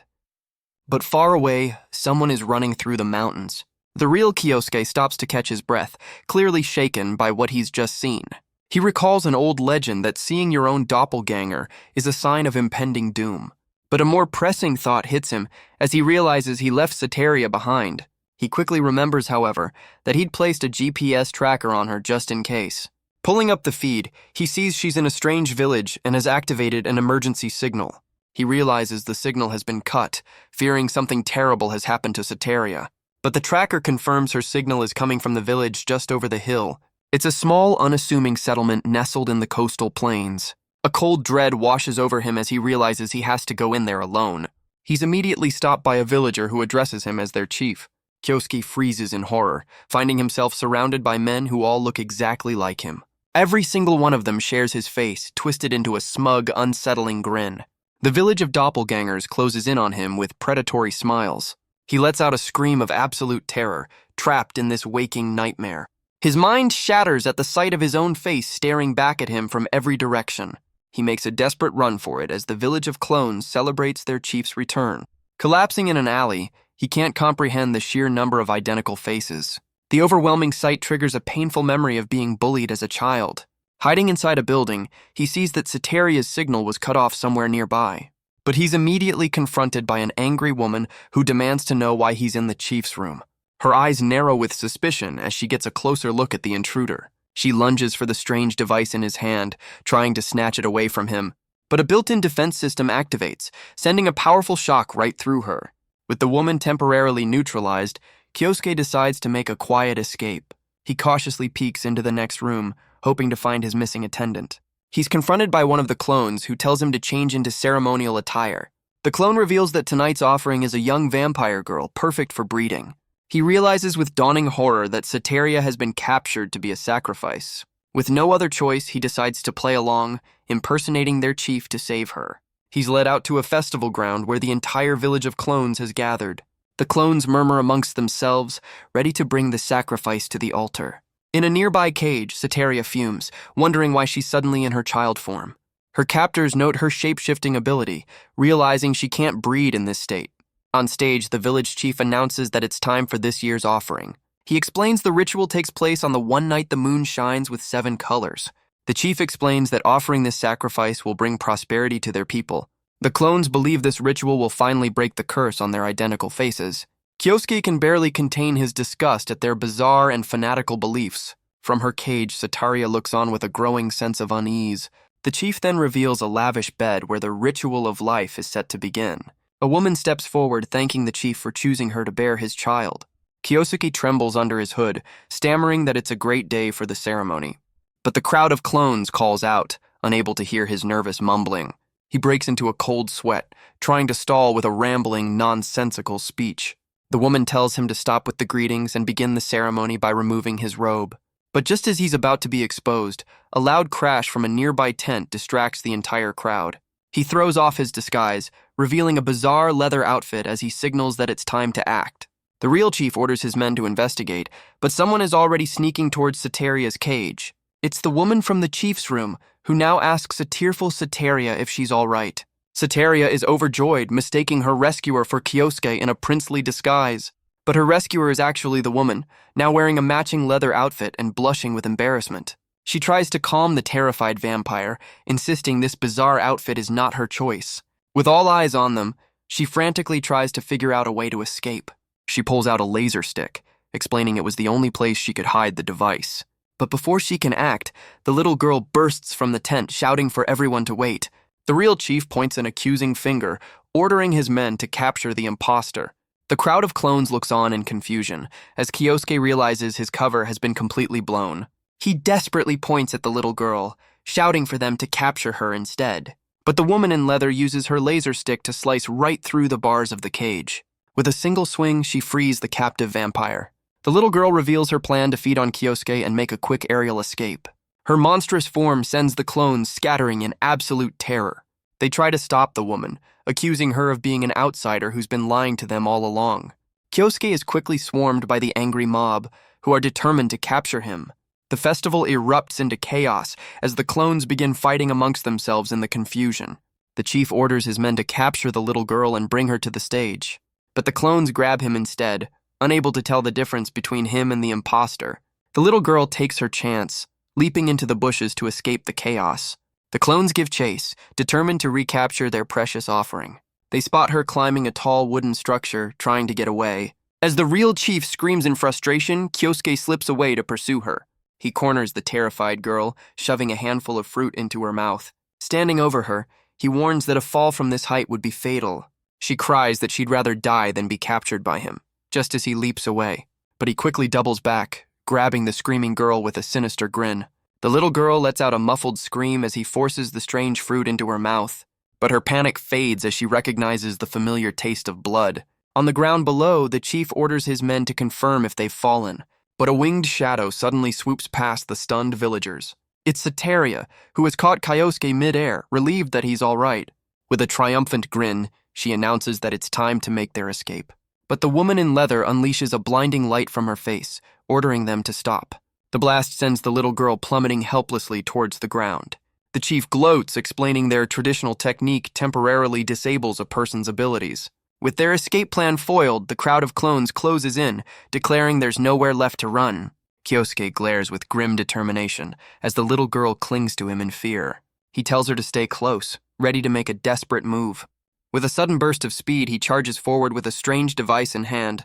But far away, someone is running through the mountains. The real Kyosuke stops to catch his breath, clearly shaken by what he's just seen. He recalls an old legend that seeing your own doppelganger is a sign of impending doom. But a more pressing thought hits him as he realizes he left Sataria behind. He quickly remembers, however, that he'd placed a GPS tracker on her just in case. Pulling up the feed, he sees she's in a strange village and has activated an emergency signal. He realizes the signal has been cut, fearing something terrible has happened to Sataria. But the tracker confirms her signal is coming from the village just over the hill. It's a small, unassuming settlement nestled in the coastal plains. A cold dread washes over him as he realizes he has to go in there alone. He's immediately stopped by a villager who addresses him as their chief. Kyosuke freezes in horror, finding himself surrounded by men who all look exactly like him. Every single one of them shares his face, twisted into a smug, unsettling grin. The village of doppelgangers closes in on him with predatory smiles. He lets out a scream of absolute terror, trapped in this waking nightmare. His mind shatters at the sight of his own face staring back at him from every direction. He makes a desperate run for it as the village of clones celebrates their chief's return. Collapsing in an alley, he can't comprehend the sheer number of identical faces. The overwhelming sight triggers a painful memory of being bullied as a child. Hiding inside a building, he sees that Sataria's signal was cut off somewhere nearby. But he's immediately confronted by an angry woman who demands to know why he's in the chief's room. Her eyes narrow with suspicion as she gets a closer look at the intruder. She lunges for the strange device in his hand, trying to snatch it away from him. But a built-in defense system activates, sending a powerful shock right through her. With the woman temporarily neutralized, Kyosuke decides to make a quiet escape. He cautiously peeks into the next room, hoping to find his missing attendant. He's confronted by one of the clones who tells him to change into ceremonial attire. The clone reveals that tonight's offering is a young vampire girl, perfect for breeding. He realizes with dawning horror that Sataria has been captured to be a sacrifice. With no other choice, he decides to play along, impersonating their chief to save her. He's led out to a festival ground where the entire village of clones has gathered. The clones murmur amongst themselves, ready to bring the sacrifice to the altar. In a nearby cage, Sataria fumes, wondering why she's suddenly in her child form. Her captors note her shape-shifting ability, realizing she can't breed in this state. On stage, the village chief announces that it's time for this year's offering. He explains the ritual takes place on the one night the moon shines with 7 colors. The chief explains that offering this sacrifice will bring prosperity to their people. The clones believe this ritual will finally break the curse on their identical faces. Kyosuke can barely contain his disgust at their bizarre and fanatical beliefs. From her cage, Sataria looks on with a growing sense of unease. The chief then reveals a lavish bed where the ritual of life is set to begin. A woman steps forward, thanking the chief for choosing her to bear his child. Kyosuke trembles under his hood, stammering that it's a great day for the ceremony. But the crowd of clones calls out, unable to hear his nervous mumbling. He breaks into a cold sweat, trying to stall with a rambling, nonsensical speech. The woman tells him to stop with the greetings and begin the ceremony by removing his robe. But just as he's about to be exposed, a loud crash from a nearby tent distracts the entire crowd. He throws off his disguise, revealing a bizarre leather outfit as he signals that it's time to act. The real chief orders his men to investigate, but someone is already sneaking towards Sataria's cage. It's the woman from the chief's room, who now asks a tearful Sataria if she's all right. Sataria is overjoyed, mistaking her rescuer for Kyosuke in a princely disguise. But her rescuer is actually the woman, now wearing a matching leather outfit and blushing with embarrassment. She tries to calm the terrified vampire, insisting this bizarre outfit is not her choice. With all eyes on them, she frantically tries to figure out a way to escape. She pulls out a laser stick, explaining it was the only place she could hide the device. But before she can act, the little girl bursts from the tent, shouting for everyone to wait. The real chief points an accusing finger, ordering his men to capture the imposter. The crowd of clones looks on in confusion, as Kyosuke realizes his cover has been completely blown. He desperately points at the little girl, shouting for them to capture her instead. But the woman in leather uses her laser stick to slice right through the bars of the cage. With a single swing, she frees the captive vampire. The little girl reveals her plan to feed on Kyosuke and make a quick aerial escape. Her monstrous form sends the clones scattering in absolute terror. They try to stop the woman, accusing her of being an outsider who's been lying to them all along. Kyosuke is quickly swarmed by the angry mob, who are determined to capture him. The festival erupts into chaos as the clones begin fighting amongst themselves in the confusion. The chief orders his men to capture the little girl and bring her to the stage. But the clones grab him instead, unable to tell the difference between him and the imposter. The little girl takes her chance, leaping into the bushes to escape the chaos. The clones give chase, determined to recapture their precious offering. They spot her climbing a tall wooden structure, trying to get away. As the real chief screams in frustration, Kyosuke slips away to pursue her. He corners the terrified girl, shoving a handful of fruit into her mouth. Standing over her, he warns that a fall from this height would be fatal. She cries that she'd rather die than be captured by him, just as he leaps away. But he quickly doubles back, grabbing the screaming girl with a sinister grin. The little girl lets out a muffled scream as he forces the strange fruit into her mouth. But her panic fades as she recognizes the familiar taste of blood. On the ground below, the chief orders his men to confirm if they've fallen. But a winged shadow suddenly swoops past the stunned villagers. It's Sataria, who has caught Kyosuke mid-air, relieved that he's all right. With a triumphant grin, she announces that it's time to make their escape. But the woman in leather unleashes a blinding light from her face, ordering them to stop. The blast sends the little girl plummeting helplessly towards the ground. The chief gloats, explaining their traditional technique temporarily disables a person's abilities. With their escape plan foiled, the crowd of clones closes in, declaring there's nowhere left to run. Kyosuke glares with grim determination as the little girl clings to him in fear. He tells her to stay close, ready to make a desperate move. With a sudden burst of speed, he charges forward with a strange device in hand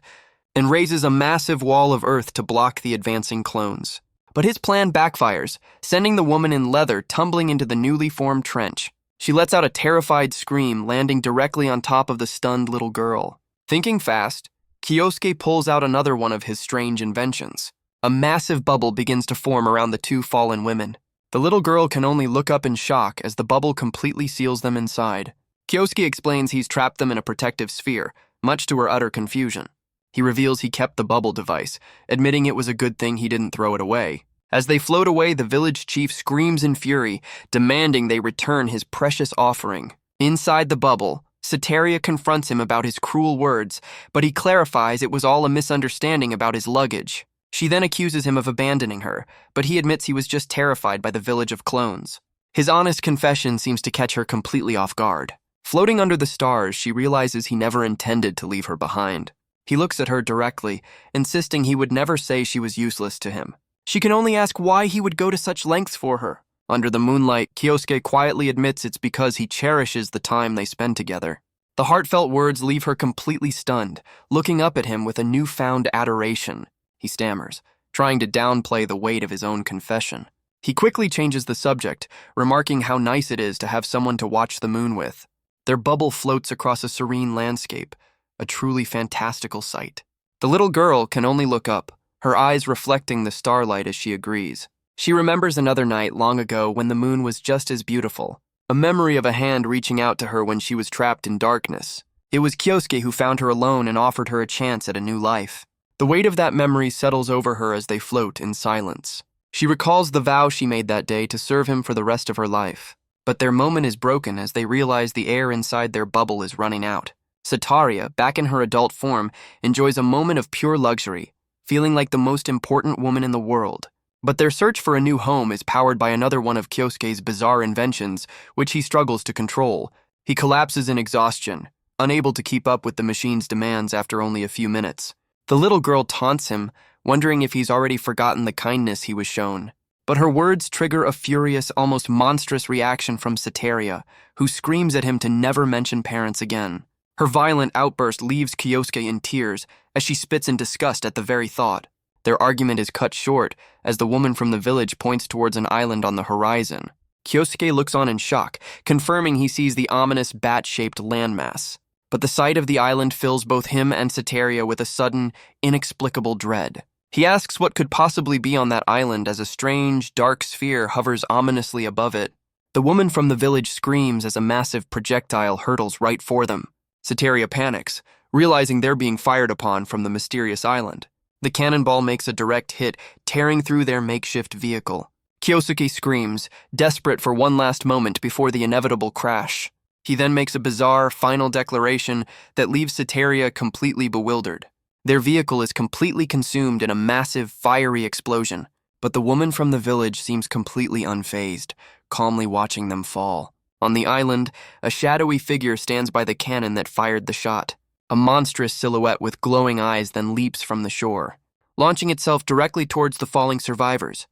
and raises a massive wall of earth to block the advancing clones. But his plan backfires, sending the woman in leather tumbling into the newly formed trench. She lets out a terrified scream, landing directly on top of the stunned little girl. Thinking fast, Kyosuke pulls out another one of his strange inventions. A massive bubble begins to form around the two fallen women. The little girl can only look up in shock as the bubble completely seals them inside. Kyosuke explains he's trapped them in a protective sphere, much to her utter confusion. He reveals he kept the bubble device, admitting it was a good thing he didn't throw it away. As they float away, the village chief screams in fury, demanding they return his precious offering. Inside the bubble, Sataria confronts him about his cruel words, but he clarifies it was all a misunderstanding about his luggage. She then accuses him of abandoning her, but he admits he was just terrified by the village of clones. His honest confession seems to catch her completely off guard. Floating under the stars, she realizes he never intended to leave her behind. He looks at her directly, insisting he would never say she was useless to him. She can only ask why he would go to such lengths for her. Under the moonlight, Kyosuke quietly admits it's because he cherishes the time they spend together. The heartfelt words leave her completely stunned, looking up at him with a newfound adoration. He stammers, trying to downplay the weight of his own confession. He quickly changes the subject, remarking how nice it is to have someone to watch the moon with. Their bubble floats across a serene landscape, a truly fantastical sight. The little girl can only look up, her eyes reflecting the starlight as she agrees. She remembers another night long ago when the moon was just as beautiful, a memory of a hand reaching out to her when she was trapped in darkness. It was Kyosuke who found her alone and offered her a chance at a new life. The weight of that memory settles over her as they float in silence. She recalls the vow she made that day to serve him for the rest of her life. But their moment is broken as they realize the air inside their bubble is running out. Sataria, back in her adult form, enjoys a moment of pure luxury, feeling like the most important woman in the world. But their search for a new home is powered by another one of Kyosuke's bizarre inventions, which he struggles to control. He collapses in exhaustion, unable to keep up with the machine's demands after only a few minutes. The little girl taunts him, wondering if he's already forgotten the kindness he was shown. But her words trigger a furious, almost monstrous reaction from Sataria, who screams at him to never mention parents again. Her violent outburst leaves Kyosuke in tears as she spits in disgust at the very thought. Their argument is cut short as the woman from the village points towards an island on the horizon. Kyosuke looks on in shock, confirming he sees the ominous bat-shaped landmass. But the sight of the island fills both him and Sataria with a sudden, inexplicable dread. He asks what could possibly be on that island as a strange, dark sphere hovers ominously above it. The woman from the village screams as a massive projectile hurtles right for them. Sataria panics, realizing they're being fired upon from the mysterious island. The cannonball makes a direct hit, tearing through their makeshift vehicle. Kyosuke screams, desperate for one last moment before the inevitable crash. He then makes a bizarre, final declaration that leaves Sataria completely bewildered. Their vehicle is completely consumed in a massive, fiery explosion, but the woman from the village seems completely unfazed, calmly watching them fall. On the island, a shadowy figure stands by the cannon that fired the shot. A monstrous silhouette with glowing eyes then leaps from the shore, launching itself directly towards the falling survivors.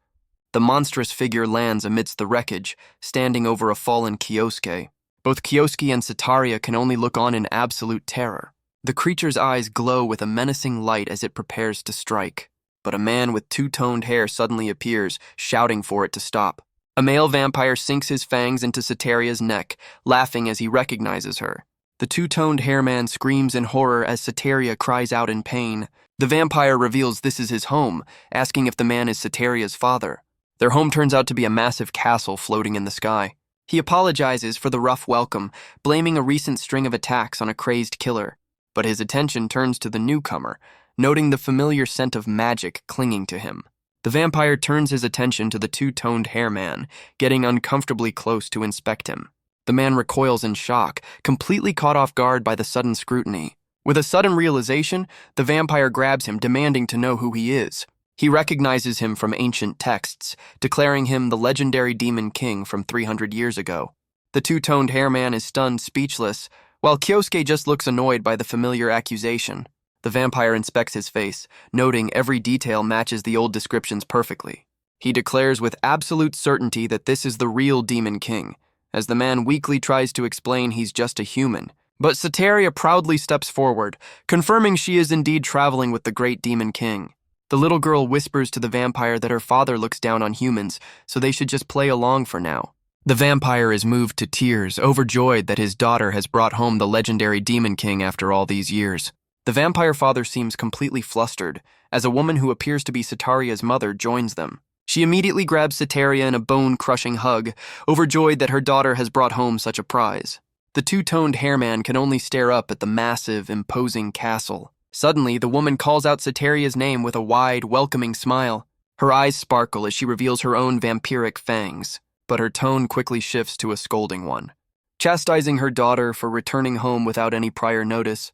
The monstrous figure lands amidst the wreckage, standing over a fallen Kyosuke. Both Kyosuke and Sataria can only look on in absolute terror. The creature's eyes glow with a menacing light as it prepares to strike. But a man with two-toned hair suddenly appears, shouting for it to stop. A male vampire sinks his fangs into Sataria's neck, laughing as he recognizes her. The two-toned hair man screams in horror as Sataria cries out in pain. The vampire reveals this is his home, asking if the man is Sataria's father. Their home turns out to be a massive castle floating in the sky. He apologizes for the rough welcome, blaming a recent string of attacks on a crazed killer. But his attention turns to the newcomer, noting the familiar scent of magic clinging to him. The vampire turns his attention to the two-toned hair man, getting uncomfortably close to inspect him. The man recoils in shock, completely caught off guard by the sudden scrutiny. With a sudden realization, the vampire grabs him, demanding to know who he is. He recognizes him from ancient texts, declaring him the legendary demon king from 300 years ago. The two-toned hair man is stunned speechless, while Kyosuke just looks annoyed by the familiar accusation. The vampire inspects his face, noting every detail matches the old descriptions perfectly. He declares with absolute certainty that this is the real demon king, as the man weakly tries to explain he's just a human, But Sataria proudly steps forward, confirming she is indeed traveling with the great demon king. The little girl whispers to the vampire that her father looks down on humans, so they should just play along for now. The vampire is moved to tears, overjoyed that his daughter has brought home the legendary demon king after all these years. The vampire father seems completely flustered, as a woman who appears to be Sataria's mother joins them. She immediately grabs Sataria in a bone-crushing hug, overjoyed that her daughter has brought home such a prize. The two-toned hairman can only stare up at the massive, imposing castle. Suddenly, the woman calls out Sataria's name with a wide, welcoming smile. Her eyes sparkle as she reveals her own vampiric fangs, but her tone quickly shifts to a scolding one. Chastising her daughter for returning home without any prior notice,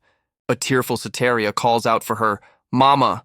a tearful Sataria calls out for her, "Mama,"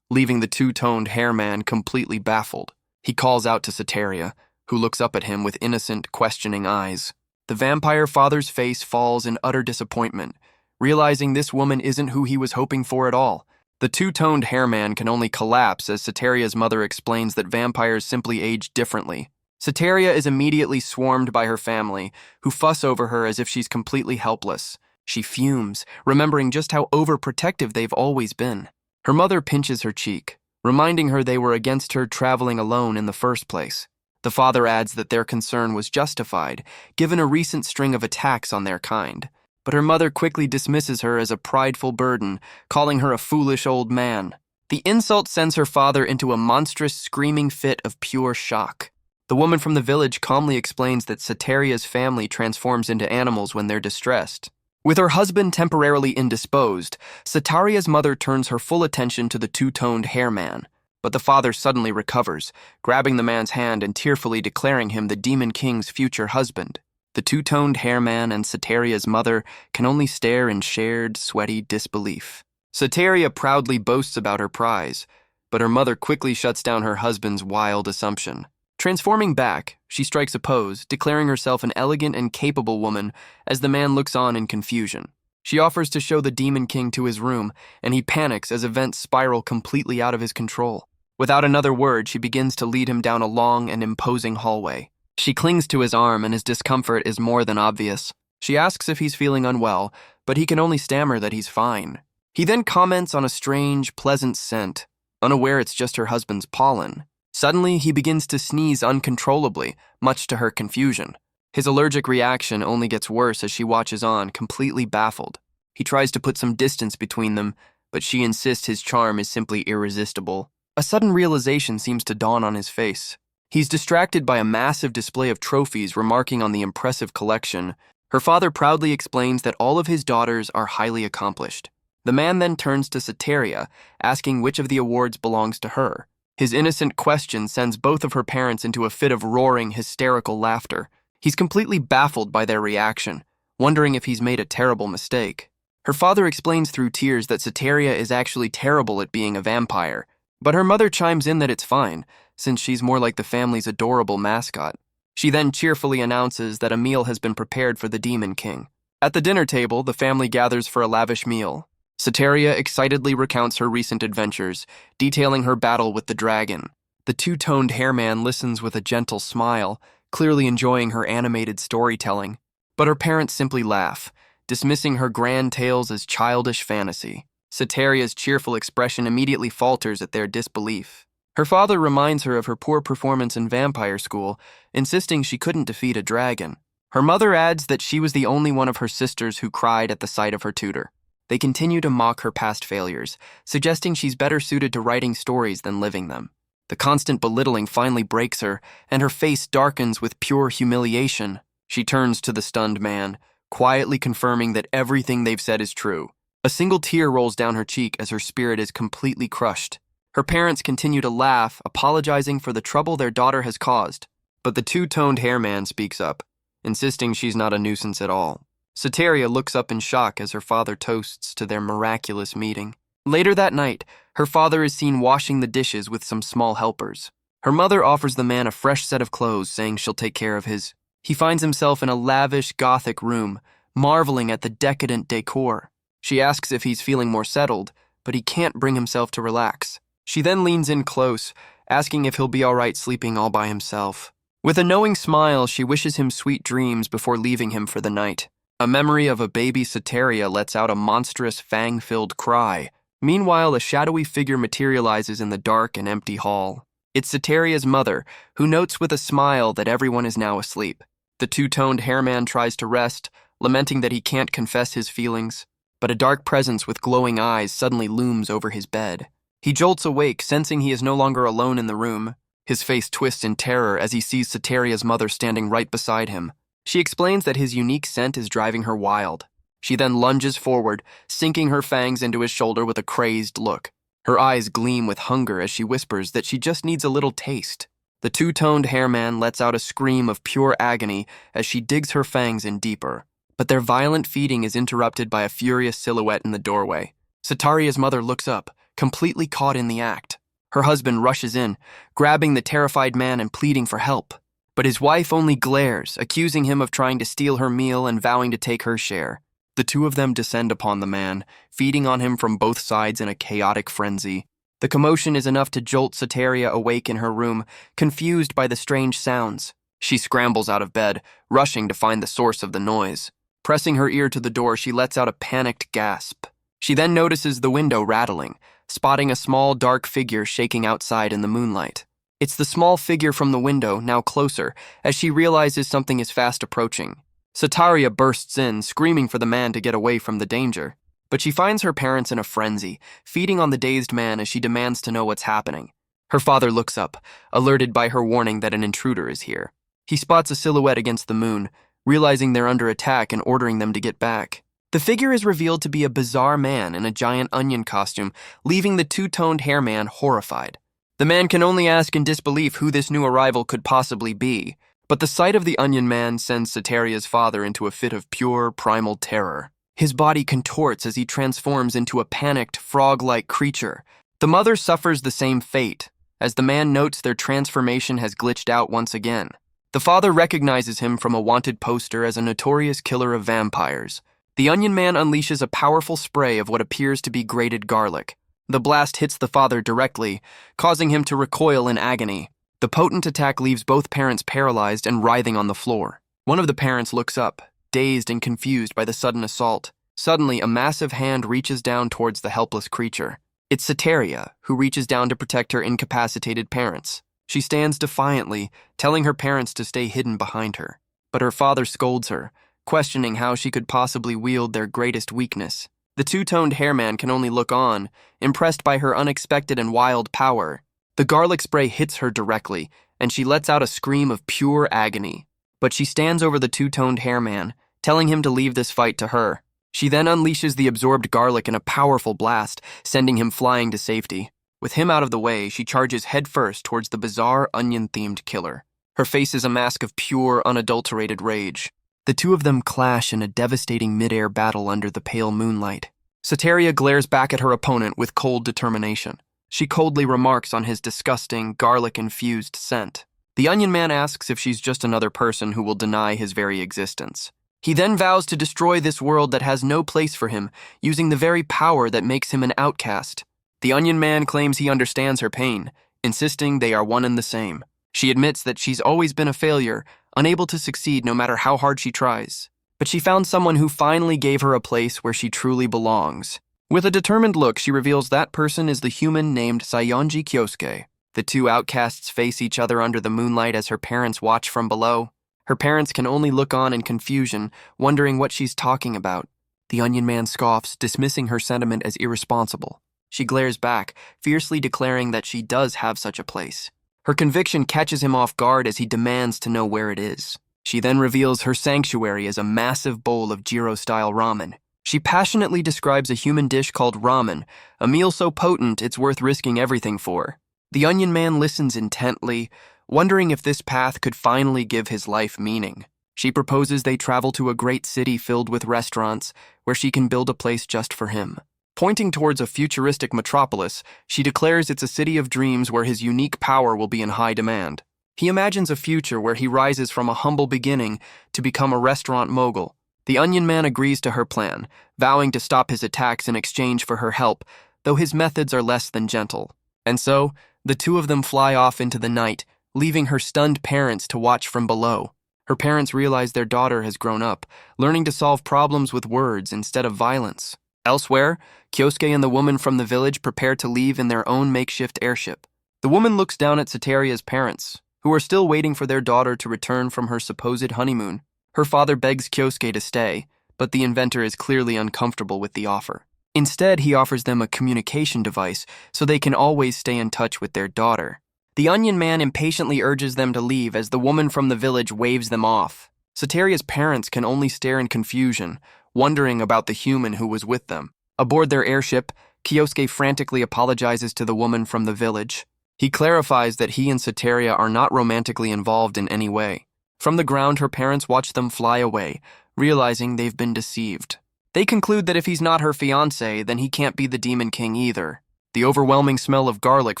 leaving the two-toned hairman completely baffled. He calls out to Sataria, who looks up at him with innocent, questioning eyes. The vampire father's face falls in utter disappointment, realizing this woman isn't who he was hoping for at all. The two-toned hairman can only collapse as Sataria's mother explains that vampires simply age differently. Sataria is immediately swarmed by her family, who fuss over her as if she's completely helpless. She fumes, remembering just how overprotective they've always been. Her mother pinches her cheek, reminding her they were against her traveling alone in the first place. The father adds that their concern was justified, given a recent string of attacks on their kind. But her mother quickly dismisses her as a prideful burden, calling her a foolish old man. The insult sends her father into a monstrous screaming fit of pure shock. The woman from the village calmly explains that Sataria's family transforms into animals when they're distressed. With her husband temporarily indisposed, Sataria's mother turns her full attention to the two-toned hairman. But the father suddenly recovers, grabbing the man's hand and tearfully declaring him the Demon King's future husband. The two-toned hairman and Sataria's mother can only stare in shared, sweaty disbelief. Sataria proudly boasts about her prize, but her mother quickly shuts down her husband's wild assumption. Transforming back, she strikes a pose, declaring herself an elegant and capable woman as the man looks on in confusion. She offers to show the Demon King to his room, and he panics as events spiral completely out of his control. Without another word, she begins to lead him down a long and imposing hallway. She clings to his arm, and his discomfort is more than obvious. She asks if he's feeling unwell, but he can only stammer that he's fine. He then comments on a strange, pleasant scent, unaware it's just her husband's pollen. Suddenly, he begins to sneeze uncontrollably, much to her confusion. His allergic reaction only gets worse as she watches on, completely baffled. He tries to put some distance between them, but she insists his charm is simply irresistible. A sudden realization seems to dawn on his face. He's distracted by a massive display of trophies remarking on the impressive collection. Her father proudly explains that all of his daughters are highly accomplished. The man then turns to Sataria, asking which of the awards belongs to her. His innocent question sends both of her parents into a fit of roaring, hysterical laughter. He's completely baffled by their reaction, wondering if he's made a terrible mistake. Her father explains through tears that Sataria is actually terrible at being a vampire, but her mother chimes in that it's fine, since she's more like the family's adorable mascot. She then cheerfully announces that a meal has been prepared for the Demon King. At the dinner table, the family gathers for a lavish meal. Sataria excitedly recounts her recent adventures, detailing her battle with the dragon. The two-toned hairman listens with a gentle smile, clearly enjoying her animated storytelling. But her parents simply laugh, dismissing her grand tales as childish fantasy. Sataria's cheerful expression immediately falters at their disbelief. Her father reminds her of her poor performance in vampire school, insisting she couldn't defeat a dragon. Her mother adds that she was the only one of her sisters who cried at the sight of her tutor. They continue to mock her past failures, suggesting she's better suited to writing stories than living them. The constant belittling finally breaks her, and her face darkens with pure humiliation. She turns to the stunned man, quietly confirming that everything they've said is true. A single tear rolls down her cheek as her spirit is completely crushed. Her parents continue to laugh, apologizing for the trouble their daughter has caused. But the two-toned hairman speaks up, insisting she's not a nuisance at all. Sataria looks up in shock as her father toasts to their miraculous meeting. Later that night, her father is seen washing the dishes with some small helpers. Her mother offers the man a fresh set of clothes, saying she'll take care of his. He finds himself in a lavish, gothic room, marveling at the decadent decor. She asks if he's feeling more settled, but he can't bring himself to relax. She then leans in close, asking if he'll be all right sleeping all by himself. With a knowing smile, she wishes him sweet dreams before leaving him for the night. A memory of a baby Sataria lets out a monstrous fang-filled cry. Meanwhile, a shadowy figure materializes in the dark and empty hall. It's Sataria's mother, who notes with a smile that everyone is now asleep. The two-toned hairman tries to rest, lamenting that he can't confess his feelings, but a dark presence with glowing eyes suddenly looms over his bed. He jolts awake, sensing he is no longer alone in the room. His face twists in terror as he sees Sataria's mother standing right beside him. She explains that his unique scent is driving her wild. She then lunges forward, sinking her fangs into his shoulder with a crazed look. Her eyes gleam with hunger as she whispers that she just needs a little taste. The two-toned hairman lets out a scream of pure agony as she digs her fangs in deeper. But their violent feeding is interrupted by a furious silhouette in the doorway. Sataria's mother looks up, completely caught in the act. Her husband rushes in, grabbing the terrified man and pleading for help. But his wife only glares, accusing him of trying to steal her meal and vowing to take her share. The two of them descend upon the man, feeding on him from both sides in a chaotic frenzy. The commotion is enough to jolt Sataria awake in her room, confused by the strange sounds. She scrambles out of bed, rushing to find the source of the noise. Pressing her ear to the door, she lets out a panicked gasp. She then notices the window rattling, spotting a small, dark figure shaking outside in the moonlight. It's the small figure from the window, now closer, as she realizes something is fast approaching. Sataria bursts in, screaming for the man to get away from the danger. But she finds her parents in a frenzy, feeding on the dazed man as she demands to know what's happening. Her father looks up, alerted by her warning that an intruder is here. He spots a silhouette against the moon, realizing they're under attack and ordering them to get back. The figure is revealed to be a bizarre man in a giant onion costume, leaving the two-toned hairman horrified. The man can only ask in disbelief who this new arrival could possibly be, but the sight of the onion man sends Sataria's father into a fit of pure, primal terror. His body contorts as he transforms into a panicked, frog-like creature. The mother suffers the same fate, as the man notes their transformation has glitched out once again. The father recognizes him from a wanted poster as a notorious killer of vampires. The onion man unleashes a powerful spray of what appears to be grated garlic. The blast hits the father directly, causing him to recoil in agony. The potent attack leaves both parents paralyzed and writhing on the floor. One of the parents looks up, dazed and confused by the sudden assault. Suddenly, a massive hand reaches down towards the helpless creature. It's Sataria, who reaches down to protect her incapacitated parents. She stands defiantly, telling her parents to stay hidden behind her. But her father scolds her, questioning how she could possibly wield their greatest weakness. The two-toned hairman can only look on, impressed by her unexpected and wild power. The garlic spray hits her directly, and she lets out a scream of pure agony. But she stands over the two-toned hairman, telling him to leave this fight to her. She then unleashes the absorbed garlic in a powerful blast, sending him flying to safety. With him out of the way, she charges headfirst towards the bizarre onion-themed killer. Her face is a mask of pure, unadulterated rage. The two of them clash in a devastating mid-air battle under the pale moonlight. Sataria glares back at her opponent with cold determination. She coldly remarks on his disgusting, garlic-infused scent. The onion man asks if she's just another person who will deny his very existence. He then vows to destroy this world that has no place for him, using the very power that makes him an outcast. The onion man claims he understands her pain, insisting they are one and the same. She admits that she's always been a failure, unable to succeed no matter how hard she tries. But she found someone who finally gave her a place where she truly belongs. With a determined look, she reveals that person is the human named Sayonji Kyosuke. The two outcasts face each other under the moonlight as her parents watch from below. Her parents can only look on in confusion, wondering what she's talking about. The onion man scoffs, dismissing her sentiment as irresponsible. She glares back, fiercely declaring that she does have such a place. Her conviction catches him off guard as he demands to know where it is. She then reveals her sanctuary as a massive bowl of Jiro-style ramen. She passionately describes a human dish called ramen, a meal so potent it's worth risking everything for. The onion man listens intently, wondering if this path could finally give his life meaning. She proposes they travel to a great city filled with restaurants, where she can build a place just for him. Pointing towards a futuristic metropolis, she declares it's a city of dreams where his unique power will be in high demand. He imagines a future where he rises from a humble beginning to become a restaurant mogul. The onion man agrees to her plan, vowing to stop his attacks in exchange for her help, though his methods are less than gentle. And so, the two of them fly off into the night, leaving her stunned parents to watch from below. Her parents realize their daughter has grown up, learning to solve problems with words instead of violence. Elsewhere, Kyosuke and the woman from the village prepare to leave in their own makeshift airship. The woman looks down at Sataria's parents, who are still waiting for their daughter to return from her supposed honeymoon. Her father begs Kyosuke to stay, but the inventor is clearly uncomfortable with the offer. Instead, he offers them a communication device so they can always stay in touch with their daughter. The Onion Man impatiently urges them to leave as the woman from the village waves them off. Sataria's parents can only stare in confusion, wondering about the human who was with them. Aboard their airship, Kyosuke frantically apologizes to the woman from the village. He clarifies that he and Sataria are not romantically involved in any way. From the ground, her parents watch them fly away, realizing they've been deceived. They conclude that if he's not her fiancé, then he can't be the Demon King either. The overwhelming smell of garlic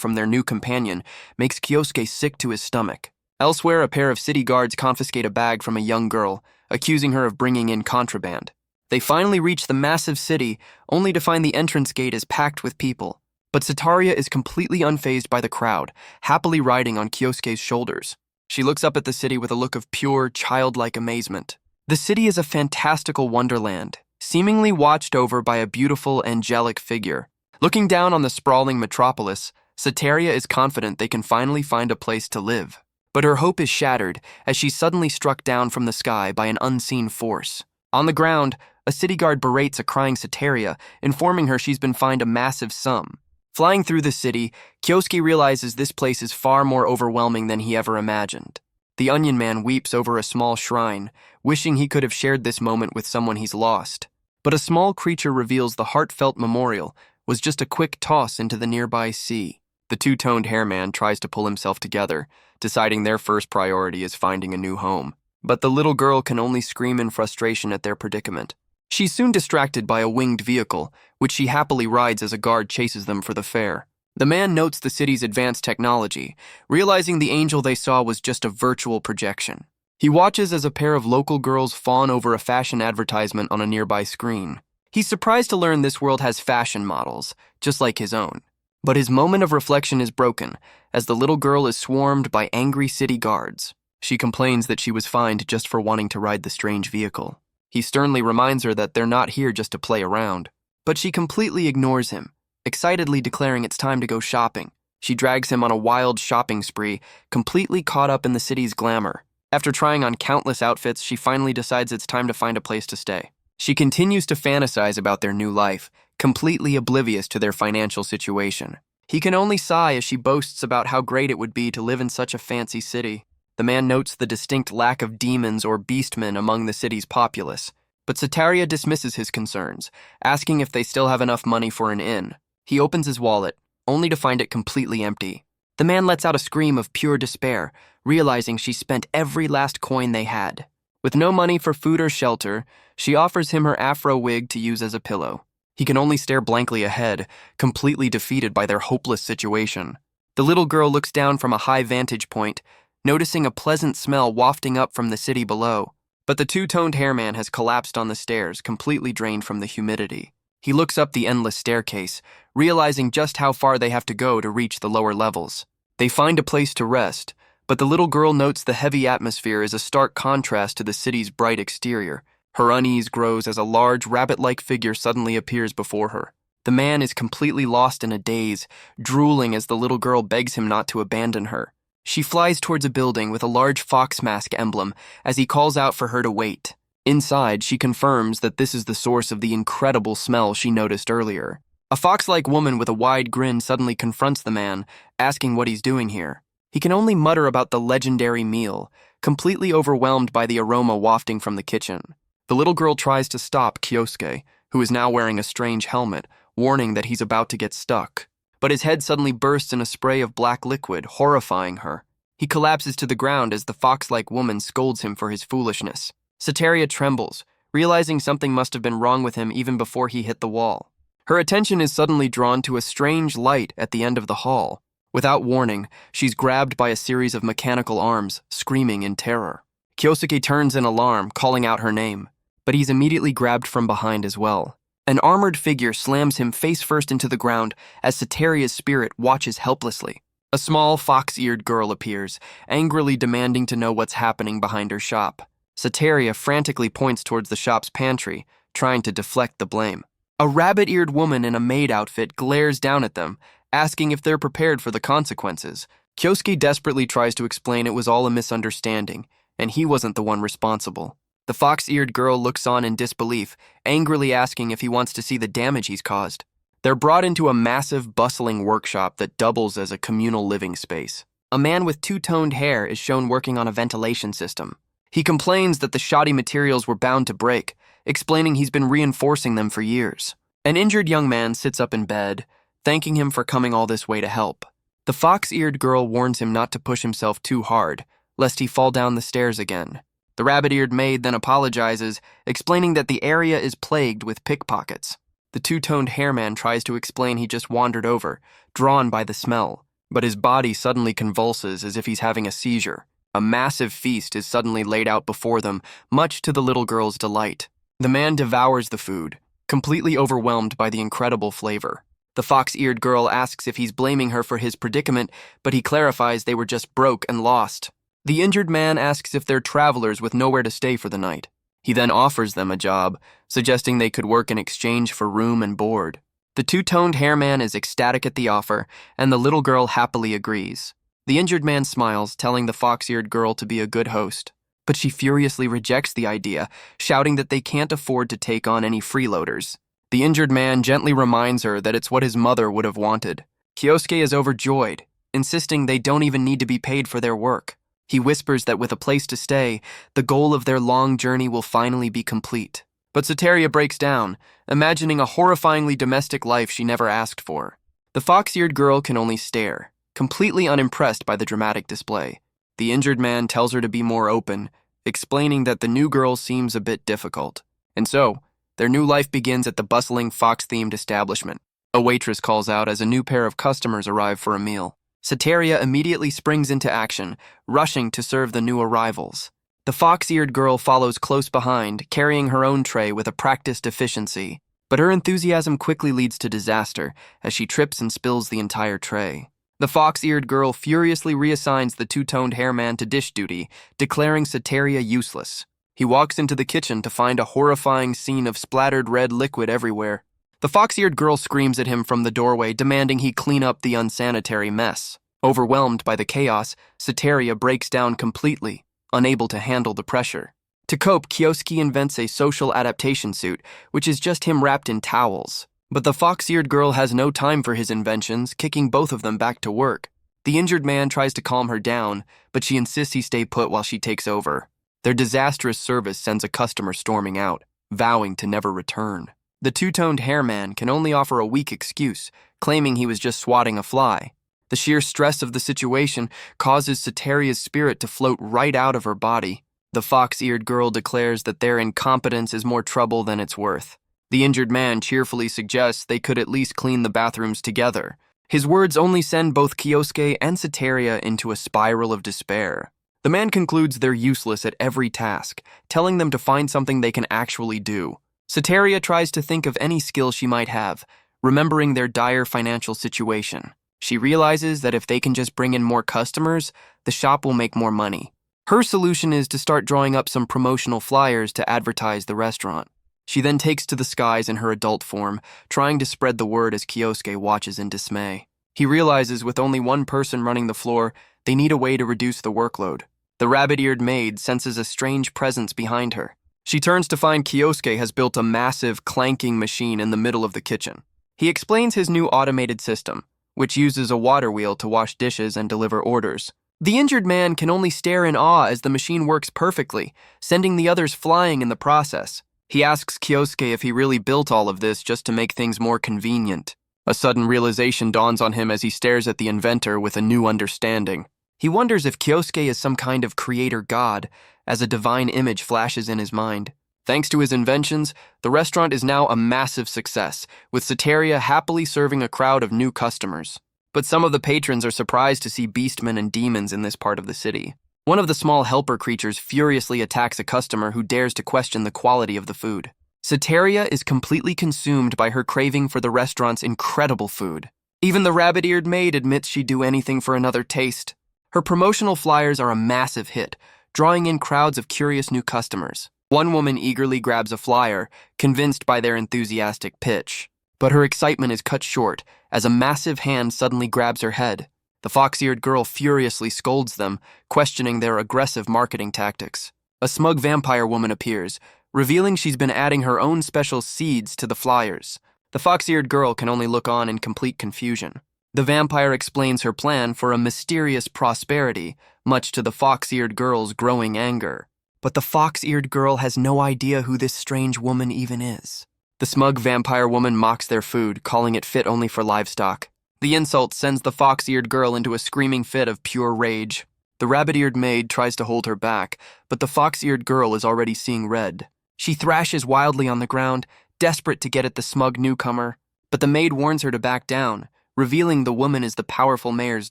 from their new companion makes Kyosuke sick to his stomach. Elsewhere, a pair of city guards confiscate a bag from a young girl, accusing her of bringing in contraband. They finally reach the massive city, only to find the entrance gate is packed with people. But Sataria is completely unfazed by the crowd, happily riding on Kyosuke's shoulders. She looks up at the city with a look of pure, childlike amazement. The city is a fantastical wonderland, seemingly watched over by a beautiful, angelic figure. Looking down on the sprawling metropolis, Sataria is confident they can finally find a place to live. But her hope is shattered as she's suddenly struck down from the sky by an unseen force. On the ground, a city guard berates a crying Sataria, informing her she's been fined a massive sum. Flying through the city, Kyosuke realizes this place is far more overwhelming than he ever imagined. The Onion Man weeps over a small shrine, wishing he could have shared this moment with someone he's lost. But a small creature reveals the heartfelt memorial was just a quick toss into the nearby sea. The two-toned hairman tries to pull himself together, deciding their first priority is finding a new home. But the little girl can only scream in frustration at their predicament. She's soon distracted by a winged vehicle, which she happily rides as a guard chases them for the fare. The man notes the city's advanced technology, realizing the angel they saw was just a virtual projection. He watches as a pair of local girls fawn over a fashion advertisement on a nearby screen. He's surprised to learn this world has fashion models, just like his own. But his moment of reflection is broken, as the little girl is swarmed by angry city guards. She complains that she was fined just for wanting to ride the strange vehicle. He sternly reminds her that they're not here just to play around. But she completely ignores him, excitedly declaring it's time to go shopping. She drags him on a wild shopping spree, completely caught up in the city's glamour. After trying on countless outfits, she finally decides it's time to find a place to stay. She continues to fantasize about their new life, completely oblivious to their financial situation. He can only sigh as she boasts about how great it would be to live in such a fancy city. The man notes the distinct lack of demons or beastmen among the city's populace, but Sataria dismisses his concerns, asking if they still have enough money for an inn. He opens his wallet, only to find it completely empty. The man lets out a scream of pure despair, realizing she spent every last coin they had. With no money for food or shelter, she offers him her afro wig to use as a pillow. He can only stare blankly ahead, completely defeated by their hopeless situation. The little girl looks down from a high vantage point, noticing a pleasant smell wafting up from the city below. But the two-toned hairman has collapsed on the stairs, completely drained from the humidity. He looks up the endless staircase, realizing just how far they have to go to reach the lower levels. They find a place to rest, but the little girl notes the heavy atmosphere is a stark contrast to the city's bright exterior. Her unease grows as a large, rabbit-like figure suddenly appears before her. The man is completely lost in a daze, drooling as the little girl begs him not to abandon her. She flies towards a building with a large fox mask emblem as he calls out for her to wait. Inside, she confirms that this is the source of the incredible smell she noticed earlier. A fox-like woman with a wide grin suddenly confronts the man, asking what he's doing here. He can only mutter about the legendary meal, completely overwhelmed by the aroma wafting from the kitchen. The little girl tries to stop Kyosuke, who is now wearing a strange helmet, warning that he's about to get stuck. But his head suddenly bursts in a spray of black liquid, horrifying her. He collapses to the ground as the fox-like woman scolds him for his foolishness. Sataria trembles, realizing something must have been wrong with him even before he hit the wall. Her attention is suddenly drawn to a strange light at the end of the hall. Without warning, she's grabbed by a series of mechanical arms, screaming in terror. Kyosuke turns in alarm, calling out her name, but he's immediately grabbed from behind as well. An armored figure slams him face first into the ground as Sataria's spirit watches helplessly. A small, fox-eared girl appears, angrily demanding to know what's happening behind her shop. Sataria frantically points towards the shop's pantry, trying to deflect the blame. A rabbit-eared woman in a maid outfit glares down at them, asking if they're prepared for the consequences. Kyosuke desperately tries to explain it was all a misunderstanding, and he wasn't the one responsible. The fox-eared girl looks on in disbelief, angrily asking if he wants to see the damage he's caused. They're brought into a massive, bustling workshop that doubles as a communal living space. A man with two-toned hair is shown working on a ventilation system. He complains that the shoddy materials were bound to break, explaining he's been reinforcing them for years. An injured young man sits up in bed, thanking him for coming all this way to help. The fox-eared girl warns him not to push himself too hard, lest he fall down the stairs again. The rabbit-eared maid then apologizes, explaining that the area is plagued with pickpockets. The two-toned hairman tries to explain he just wandered over, drawn by the smell, but his body suddenly convulses as if he's having a seizure. A massive feast is suddenly laid out before them, much to the little girl's delight. The man devours the food, completely overwhelmed by the incredible flavor. The fox-eared girl asks if he's blaming her for his predicament, but he clarifies they were just broke and lost. The injured man asks if they're travelers with nowhere to stay for the night. He then offers them a job, suggesting they could work in exchange for room and board. The two-toned hairman is ecstatic at the offer, and the little girl happily agrees. The injured man smiles, telling the fox-eared girl to be a good host, but she furiously rejects the idea, shouting that they can't afford to take on any freeloaders. The injured man gently reminds her that it's what his mother would have wanted. Kyosuke is overjoyed, insisting they don't even need to be paid for their work. He whispers that with a place to stay, the goal of their long journey will finally be complete. But Sataria breaks down, imagining a horrifyingly domestic life she never asked for. The fox-eared girl can only stare, completely unimpressed by the dramatic display. The injured man tells her to be more open, explaining that the new girl seems a bit difficult. And so, their new life begins at the bustling fox-themed establishment. A waitress calls out as a new pair of customers arrive for a meal. Sataria immediately springs into action, rushing to serve the new arrivals. The fox-eared girl follows close behind, carrying her own tray with a practiced efficiency. But her enthusiasm quickly leads to disaster, as she trips and spills the entire tray. The fox-eared girl furiously reassigns the two-toned hairman to dish duty, declaring Sataria useless. He walks into the kitchen to find a horrifying scene of splattered red liquid everywhere. The fox-eared girl screams at him from the doorway, demanding he clean up the unsanitary mess. Overwhelmed by the chaos, Sataria breaks down completely, unable to handle the pressure. To cope, Kyosuke invents a social adaptation suit, which is just him wrapped in towels. But the fox-eared girl has no time for his inventions, kicking both of them back to work. The injured man tries to calm her down, but she insists he stay put while she takes over. Their disastrous service sends a customer storming out, vowing to never return. The two-toned hairman can only offer a weak excuse, claiming he was just swatting a fly. The sheer stress of the situation causes Sataria's spirit to float right out of her body. The fox-eared girl declares that their incompetence is more trouble than it's worth. The injured man cheerfully suggests they could at least clean the bathrooms together. His words only send both Kyosuke and Sataria into a spiral of despair. The man concludes they're useless at every task, telling them to find something they can actually do. Sataria tries to think of any skill she might have, remembering their dire financial situation. She realizes that if they can just bring in more customers, the shop will make more money. Her solution is to start drawing up some promotional flyers to advertise the restaurant. She then takes to the skies in her adult form, trying to spread the word as Kyosuke watches in dismay. He realizes with only one person running the floor, they need a way to reduce the workload. The rabbit-eared maid senses a strange presence behind her. She turns to find Kyosuke has built a massive, clanking machine in the middle of the kitchen. He explains his new automated system, which uses a water wheel to wash dishes and deliver orders. The injured man can only stare in awe as the machine works perfectly, sending the others flying in the process. He asks Kyosuke if he really built all of this just to make things more convenient. A sudden realization dawns on him as he stares at the inventor with a new understanding. He wonders if Kyosuke is some kind of creator god, as a divine image flashes in his mind. Thanks to his inventions, the restaurant is now a massive success, with Sataria happily serving a crowd of new customers. But some of the patrons are surprised to see beastmen and demons in this part of the city. One of the small helper creatures furiously attacks a customer who dares to question the quality of the food. Sataria is completely consumed by her craving for the restaurant's incredible food. Even the rabbit-eared maid admits she'd do anything for another taste. Her promotional flyers are a massive hit, drawing in crowds of curious new customers. One woman eagerly grabs a flyer, convinced by their enthusiastic pitch. But her excitement is cut short as a massive hand suddenly grabs her head. The fox-eared girl furiously scolds them, questioning their aggressive marketing tactics. A smug vampire woman appears, revealing she's been adding her own special seeds to the flyers. The fox-eared girl can only look on in complete confusion. The vampire explains her plan for a mysterious prosperity, much to the fox-eared girl's growing anger. But the fox-eared girl has no idea who this strange woman even is. The smug vampire woman mocks their food, calling it fit only for livestock. The insult sends the fox-eared girl into a screaming fit of pure rage. The rabbit-eared maid tries to hold her back, but the fox-eared girl is already seeing red. She thrashes wildly on the ground, desperate to get at the smug newcomer, but the maid warns her to back down, revealing the woman is the powerful mayor's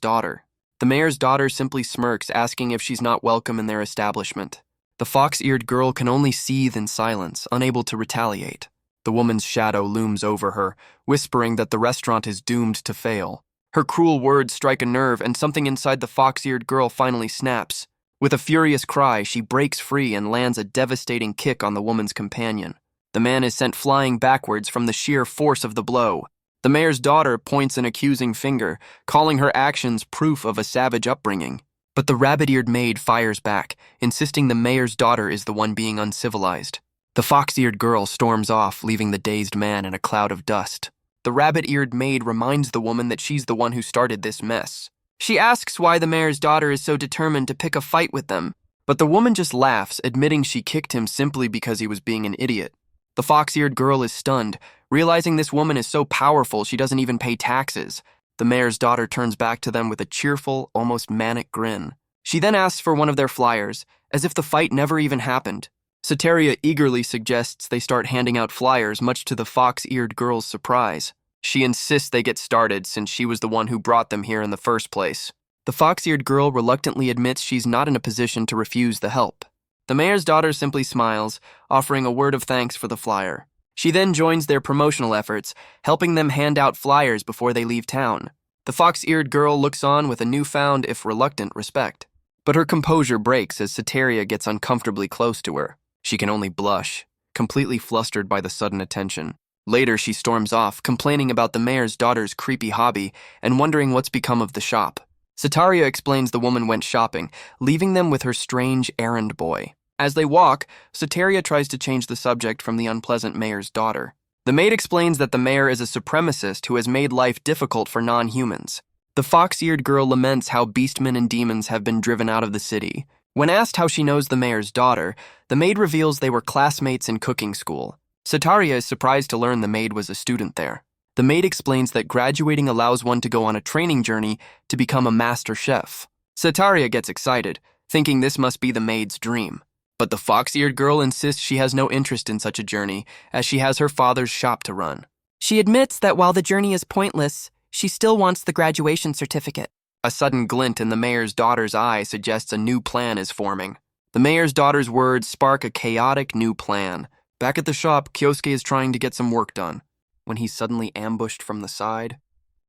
daughter. The mayor's daughter simply smirks, asking if she's not welcome in their establishment. The fox-eared girl can only seethe in silence, unable to retaliate. The woman's shadow looms over her, whispering that the restaurant is doomed to fail. Her cruel words strike a nerve, and something inside the fox-eared girl finally snaps. With a furious cry, she breaks free and lands a devastating kick on the woman's companion. The man is sent flying backwards from the sheer force of the blow. The mayor's daughter points an accusing finger, calling her actions proof of a savage upbringing. But the rabbit-eared maid fires back, insisting the mayor's daughter is the one being uncivilized. The fox-eared girl storms off, leaving the dazed man in a cloud of dust. The rabbit-eared maid reminds the woman that she's the one who started this mess. She asks why the mayor's daughter is so determined to pick a fight with them, but the woman just laughs, admitting she kicked him simply because he was being an idiot. The fox-eared girl is stunned, realizing this woman is so powerful she doesn't even pay taxes. The mayor's daughter turns back to them with a cheerful, almost manic grin. She then asks for one of their flyers, as if the fight never even happened. Sataria eagerly suggests they start handing out flyers, much to the fox-eared girl's surprise. She insists they get started since she was the one who brought them here in the first place. The fox-eared girl reluctantly admits she's not in a position to refuse the help. The mayor's daughter simply smiles, offering a word of thanks for the flyer. She then joins their promotional efforts, helping them hand out flyers before they leave town. The fox-eared girl looks on with a newfound, if reluctant, respect. But her composure breaks as Sataria gets uncomfortably close to her. She can only blush, completely flustered by the sudden attention. Later, she storms off, complaining about the mayor's daughter's creepy hobby and wondering what's become of the shop. Sataria explains the woman went shopping, leaving them with her strange errand boy. As they walk, Sataria tries to change the subject from the unpleasant mayor's daughter. The maid explains that the mayor is a supremacist who has made life difficult for non-humans. The fox-eared girl laments how beastmen and demons have been driven out of the city. When asked how she knows the mayor's daughter, the maid reveals they were classmates in cooking school. Sataria is surprised to learn the maid was a student there. The maid explains that graduating allows one to go on a training journey to become a master chef. Sataria gets excited, thinking this must be the maid's dream. But the fox-eared girl insists she has no interest in such a journey, as she has her father's shop to run. She admits that while the journey is pointless, she still wants the graduation certificate. A sudden glint in the mayor's daughter's eye suggests a new plan is forming. The mayor's daughter's words spark a chaotic new plan. Back at the shop, Kyosuke is trying to get some work done, when he's suddenly ambushed from the side.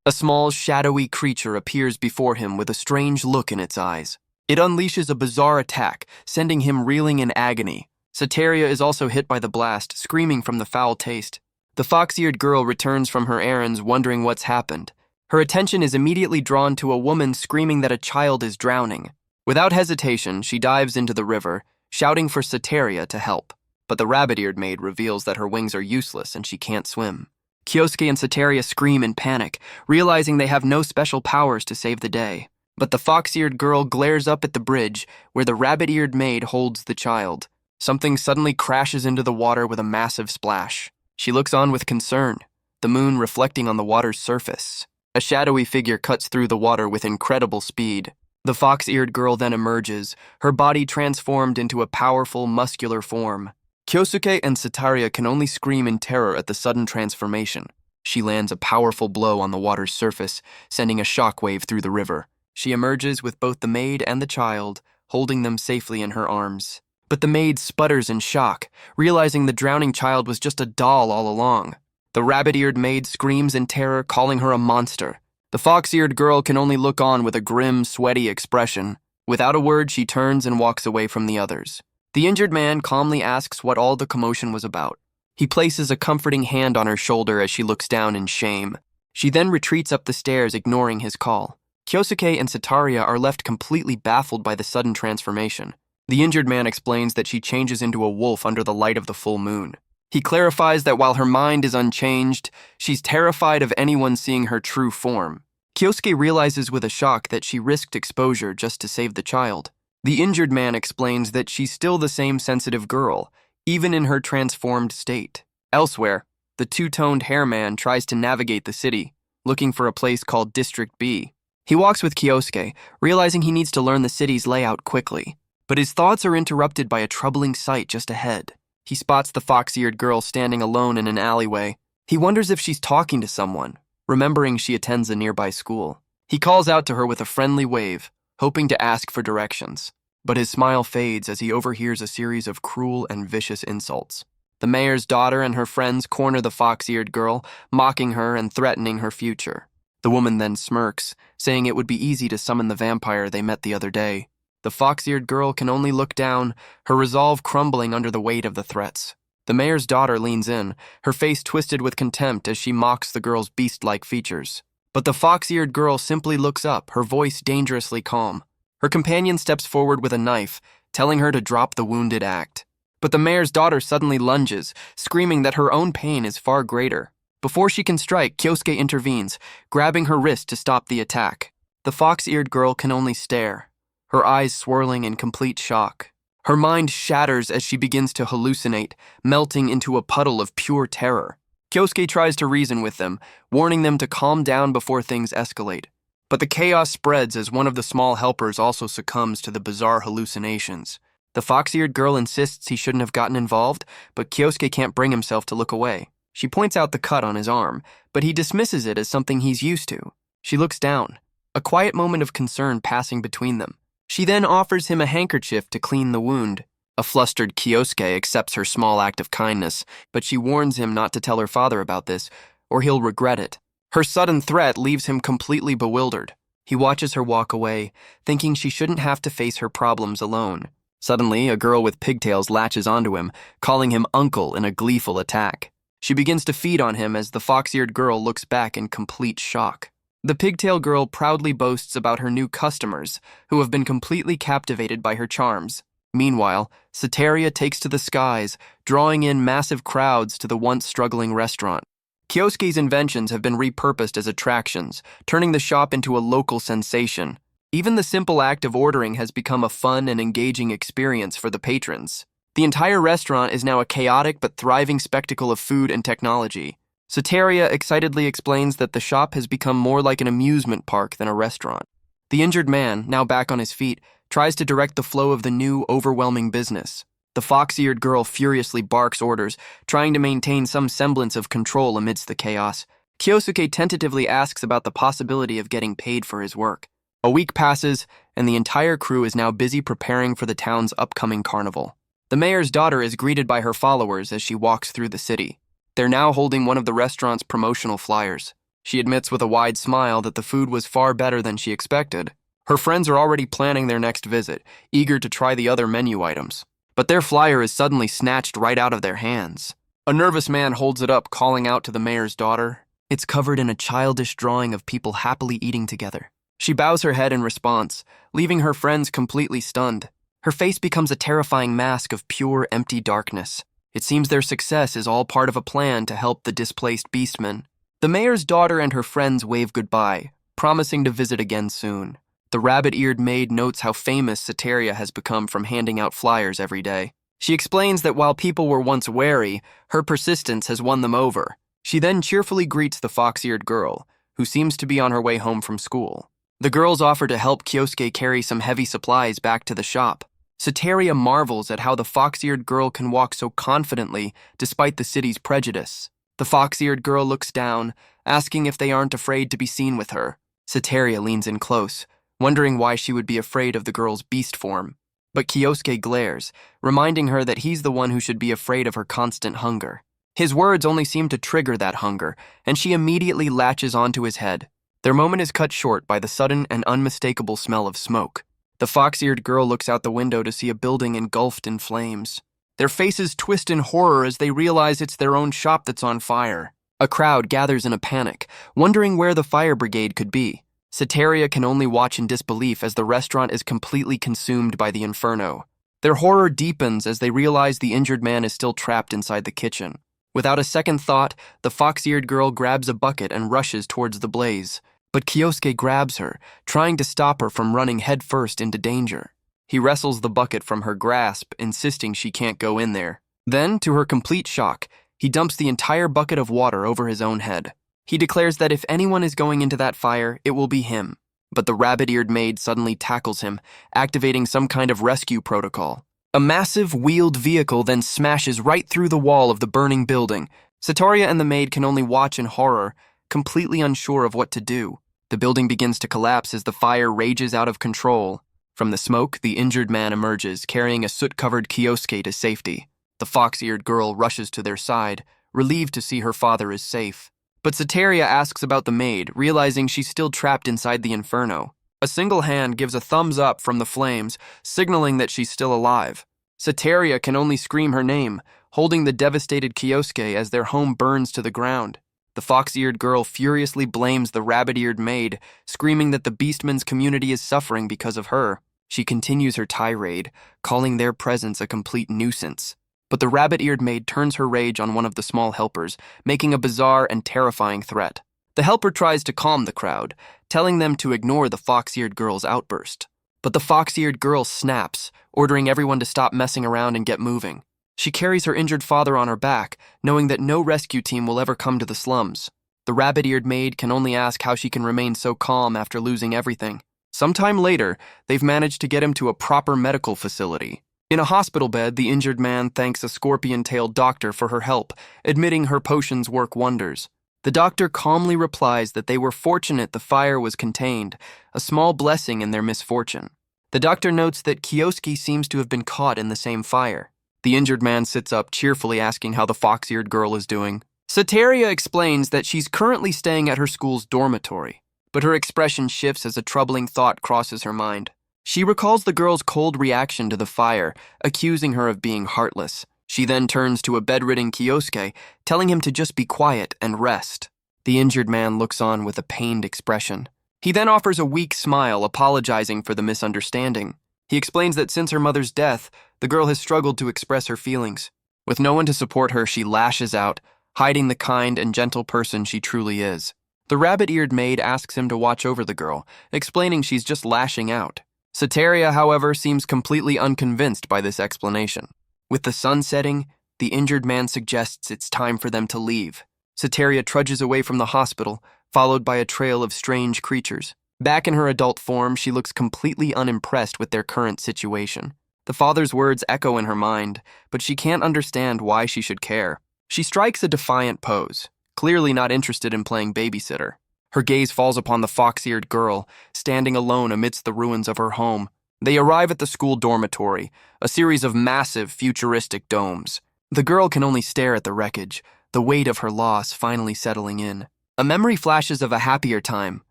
A small, shadowy creature appears before him with a strange look in its eyes. It unleashes a bizarre attack, sending him reeling in agony. Sataria is also hit by the blast, screaming from the foul taste. The fox-eared girl returns from her errands, wondering what's happened. Her attention is immediately drawn to a woman screaming that a child is drowning. Without hesitation, she dives into the river, shouting for Sataria to help. But the rabbit-eared maid reveals that her wings are useless and she can't swim. Kyosuke and Sataria scream in panic, realizing they have no special powers to save the day. But the fox-eared girl glares up at the bridge, where the rabbit-eared maid holds the child. Something suddenly crashes into the water with a massive splash. She looks on with concern, the moon reflecting on the water's surface. A shadowy figure cuts through the water with incredible speed. The fox-eared girl then emerges, her body transformed into a powerful, muscular form. Kyosuke and Sataria can only scream in terror at the sudden transformation. She lands a powerful blow on the water's surface, sending a shockwave through the river. She emerges with both the maid and the child, holding them safely in her arms. But the maid sputters in shock, realizing the drowning child was just a doll all along. The rabbit-eared maid screams in terror, calling her a monster. The fox-eared girl can only look on with a grim, sweaty expression. Without a word, she turns and walks away from the others. The injured man calmly asks what all the commotion was about. He places a comforting hand on her shoulder as she looks down in shame. She then retreats up the stairs, ignoring his call. Kyosuke and Sataria are left completely baffled by the sudden transformation. The injured man explains that she changes into a wolf under the light of the full moon. He clarifies that while her mind is unchanged, she's terrified of anyone seeing her true form. Kyosuke realizes with a shock that she risked exposure just to save the child. The injured man explains that she's still the same sensitive girl, even in her transformed state. Elsewhere, the two-toned hair man tries to navigate the city, looking for a place called District B. He walks with Kyosuke, realizing he needs to learn the city's layout quickly. But his thoughts are interrupted by a troubling sight just ahead. He spots the fox-eared girl standing alone in an alleyway. He wonders if she's talking to someone, remembering she attends a nearby school. He calls out to her with a friendly wave, hoping to ask for directions. But his smile fades as he overhears a series of cruel and vicious insults. The mayor's daughter and her friends corner the fox-eared girl, mocking her and threatening her future. The woman then smirks, saying it would be easy to summon the vampire they met the other day. The fox-eared girl can only look down, her resolve crumbling under the weight of the threats. The mayor's daughter leans in, her face twisted with contempt as she mocks the girl's beast-like features. But the fox-eared girl simply looks up, her voice dangerously calm. Her companion steps forward with a knife, telling her to drop the wounded act. But the mayor's daughter suddenly lunges, screaming that her own pain is far greater. Before she can strike, Kyosuke intervenes, grabbing her wrist to stop the attack. The fox-eared girl can only stare, her eyes swirling in complete shock. Her mind shatters as she begins to hallucinate, melting into a puddle of pure terror. Kyosuke tries to reason with them, warning them to calm down before things escalate. But the chaos spreads as one of the small helpers also succumbs to the bizarre hallucinations. The fox-eared girl insists he shouldn't have gotten involved, but Kyosuke can't bring himself to look away. She points out the cut on his arm, but he dismisses it as something he's used to. She looks down, a quiet moment of concern passing between them. She then offers him a handkerchief to clean the wound. A flustered Kyosuke accepts her small act of kindness, but she warns him not to tell her father about this, or he'll regret it. Her sudden threat leaves him completely bewildered. He watches her walk away, thinking she shouldn't have to face her problems alone. Suddenly, a girl with pigtails latches onto him, calling him uncle in a gleeful attack. She begins to feed on him as the fox-eared girl looks back in complete shock. The pigtail girl proudly boasts about her new customers, who have been completely captivated by her charms. Meanwhile, Sataria takes to the skies, drawing in massive crowds to the once struggling restaurant. Kyosuke's inventions have been repurposed as attractions, turning the shop into a local sensation. Even the simple act of ordering has become a fun and engaging experience for the patrons. The entire restaurant is now a chaotic but thriving spectacle of food and technology. Sataria excitedly explains that the shop has become more like an amusement park than a restaurant. The injured man, now back on his feet, tries to direct the flow of the new, overwhelming business. The fox-eared girl furiously barks orders, trying to maintain some semblance of control amidst the chaos. Kyosuke tentatively asks about the possibility of getting paid for his work. A week passes, and the entire crew is now busy preparing for the town's upcoming carnival. The mayor's daughter is greeted by her followers as she walks through the city. They're now holding one of the restaurant's promotional flyers. She admits with a wide smile that the food was far better than she expected. Her friends are already planning their next visit, eager to try the other menu items. But their flyer is suddenly snatched right out of their hands. A nervous man holds it up, calling out to the mayor's daughter. It's covered in a childish drawing of people happily eating together. She bows her head in response, leaving her friends completely stunned. Her face becomes a terrifying mask of pure, empty darkness. It seems their success is all part of a plan to help the displaced beastmen. The mayor's daughter and her friends wave goodbye, promising to visit again soon. The rabbit-eared maid notes how famous Sataria has become from handing out flyers every day. She explains that while people were once wary, her persistence has won them over. She then cheerfully greets the fox-eared girl, who seems to be on her way home from school. The girls offer to help Kyosuke carry some heavy supplies back to the shop. Sataria marvels at how the fox-eared girl can walk so confidently despite the city's prejudice. The fox-eared girl looks down, asking if they aren't afraid to be seen with her. Sataria leans in close, wondering why she would be afraid of the girl's beast form. But Kyosuke glares, reminding her that he's the one who should be afraid of her constant hunger. His words only seem to trigger that hunger, and she immediately latches onto his head. Their moment is cut short by the sudden and unmistakable smell of smoke. The fox-eared girl looks out the window to see a building engulfed in flames. Their faces twist in horror as they realize it's their own shop that's on fire. A crowd gathers in a panic, wondering where the fire brigade could be. Sataria can only watch in disbelief as the restaurant is completely consumed by the inferno. Their horror deepens as they realize the injured man is still trapped inside the kitchen. Without a second thought, the fox-eared girl grabs a bucket and rushes towards the blaze. But Kyosuke grabs her, trying to stop her from running headfirst into danger. He wrestles the bucket from her grasp, insisting she can't go in there. Then, to her complete shock, he dumps the entire bucket of water over his own head. He declares that if anyone is going into that fire, it will be him. But the rabbit-eared maid suddenly tackles him, activating some kind of rescue protocol. A massive wheeled vehicle then smashes right through the wall of the burning building. Sataria and the maid can only watch in horror, completely unsure of what to do. The building begins to collapse as the fire rages out of control. From the smoke, the injured man emerges, carrying a soot-covered Kyosuke to safety. The fox-eared girl rushes to their side, relieved to see her father is safe. But Sataria asks about the maid, realizing she's still trapped inside the inferno. A single hand gives a thumbs up from the flames, signaling that she's still alive. Sataria can only scream her name, holding the devastated Kyosuke as their home burns to the ground. The fox-eared girl furiously blames the rabbit-eared maid, screaming that the Beastman's community is suffering because of her. She continues her tirade, calling their presence a complete nuisance. But the rabbit-eared maid turns her rage on one of the small helpers, making a bizarre and terrifying threat. The helper tries to calm the crowd, telling them to ignore the fox-eared girl's outburst. But the fox-eared girl snaps, ordering everyone to stop messing around and get moving. She carries her injured father on her back, knowing that no rescue team will ever come to the slums. The rabbit-eared maid can only ask how she can remain so calm after losing everything. Sometime later, they've managed to get him to a proper medical facility. In a hospital bed, the injured man thanks a scorpion-tailed doctor for her help, admitting her potions work wonders. The doctor calmly replies that they were fortunate the fire was contained, a small blessing in their misfortune. The doctor notes that Kyosuke seems to have been caught in the same fire. The injured man sits up, cheerfully asking how the fox-eared girl is doing. Sataria explains that she's currently staying at her school's dormitory, but her expression shifts as a troubling thought crosses her mind. She recalls the girl's cold reaction to the fire, accusing her of being heartless. She then turns to a bedridden Kyosuke, telling him to just be quiet and rest. The injured man looks on with a pained expression. He then offers a weak smile, apologizing for the misunderstanding. He explains that since her mother's death, the girl has struggled to express her feelings. With no one to support her, she lashes out, hiding the kind and gentle person she truly is. The rabbit-eared maid asks him to watch over the girl, explaining she's just lashing out. Sataria, however, seems completely unconvinced by this explanation. With the sun setting, the injured man suggests it's time for them to leave. Sataria trudges away from the hospital, followed by a trail of strange creatures. Back in her adult form, she looks completely unimpressed with their current situation. The father's words echo in her mind, but she can't understand why she should care. She strikes a defiant pose, clearly not interested in playing babysitter. Her gaze falls upon the fox-eared girl, standing alone amidst the ruins of her home. They arrive at the school dormitory, a series of massive, futuristic domes. The girl can only stare at the wreckage, the weight of her loss finally settling in. A memory flashes of a happier time,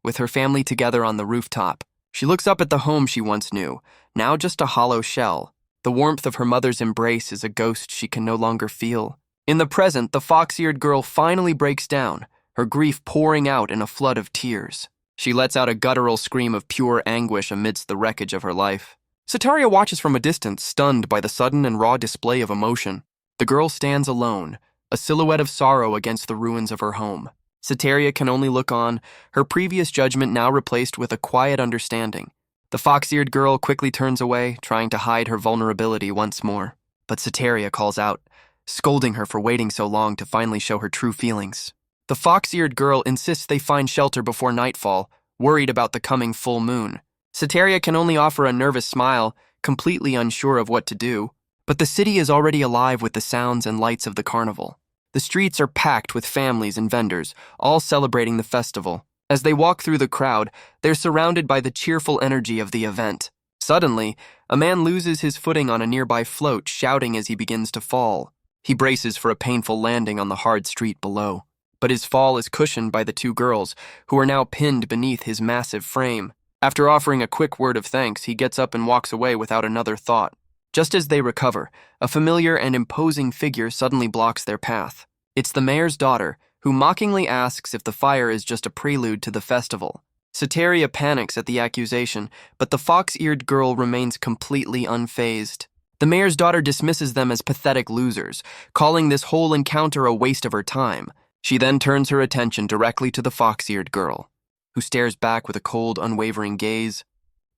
with her family together on the rooftop. She looks up at the home she once knew, now just a hollow shell. The warmth of her mother's embrace is a ghost she can no longer feel. In the present, the fox-eared girl finally breaks down, her grief pouring out in a flood of tears. She lets out a guttural scream of pure anguish amidst the wreckage of her life. Sataria watches from a distance, stunned by the sudden and raw display of emotion. The girl stands alone, a silhouette of sorrow against the ruins of her home. Sataria can only look on, her previous judgment now replaced with a quiet understanding. The fox-eared girl quickly turns away, trying to hide her vulnerability once more. But Sataria calls out, scolding her for waiting so long to finally show her true feelings. The fox-eared girl insists they find shelter before nightfall, worried about the coming full moon. Sataria can only offer a nervous smile, completely unsure of what to do. But the city is already alive with the sounds and lights of the carnival. The streets are packed with families and vendors, all celebrating the festival. As they walk through the crowd, they're surrounded by the cheerful energy of the event. Suddenly, a man loses his footing on a nearby float, shouting as he begins to fall. He braces for a painful landing on the hard street below. but his fall is cushioned by the two girls, who are now pinned beneath his massive frame. After offering a quick word of thanks, he gets up and walks away without another thought. Just as they recover, a familiar and imposing figure suddenly blocks their path. It's the mayor's daughter, who mockingly asks if the fire is just a prelude to the festival. Sataria panics at the accusation, but the fox-eared girl remains completely unfazed. The mayor's daughter dismisses them as pathetic losers, calling this whole encounter a waste of her time. She then turns her attention directly to the fox-eared girl, who stares back with a cold, unwavering gaze.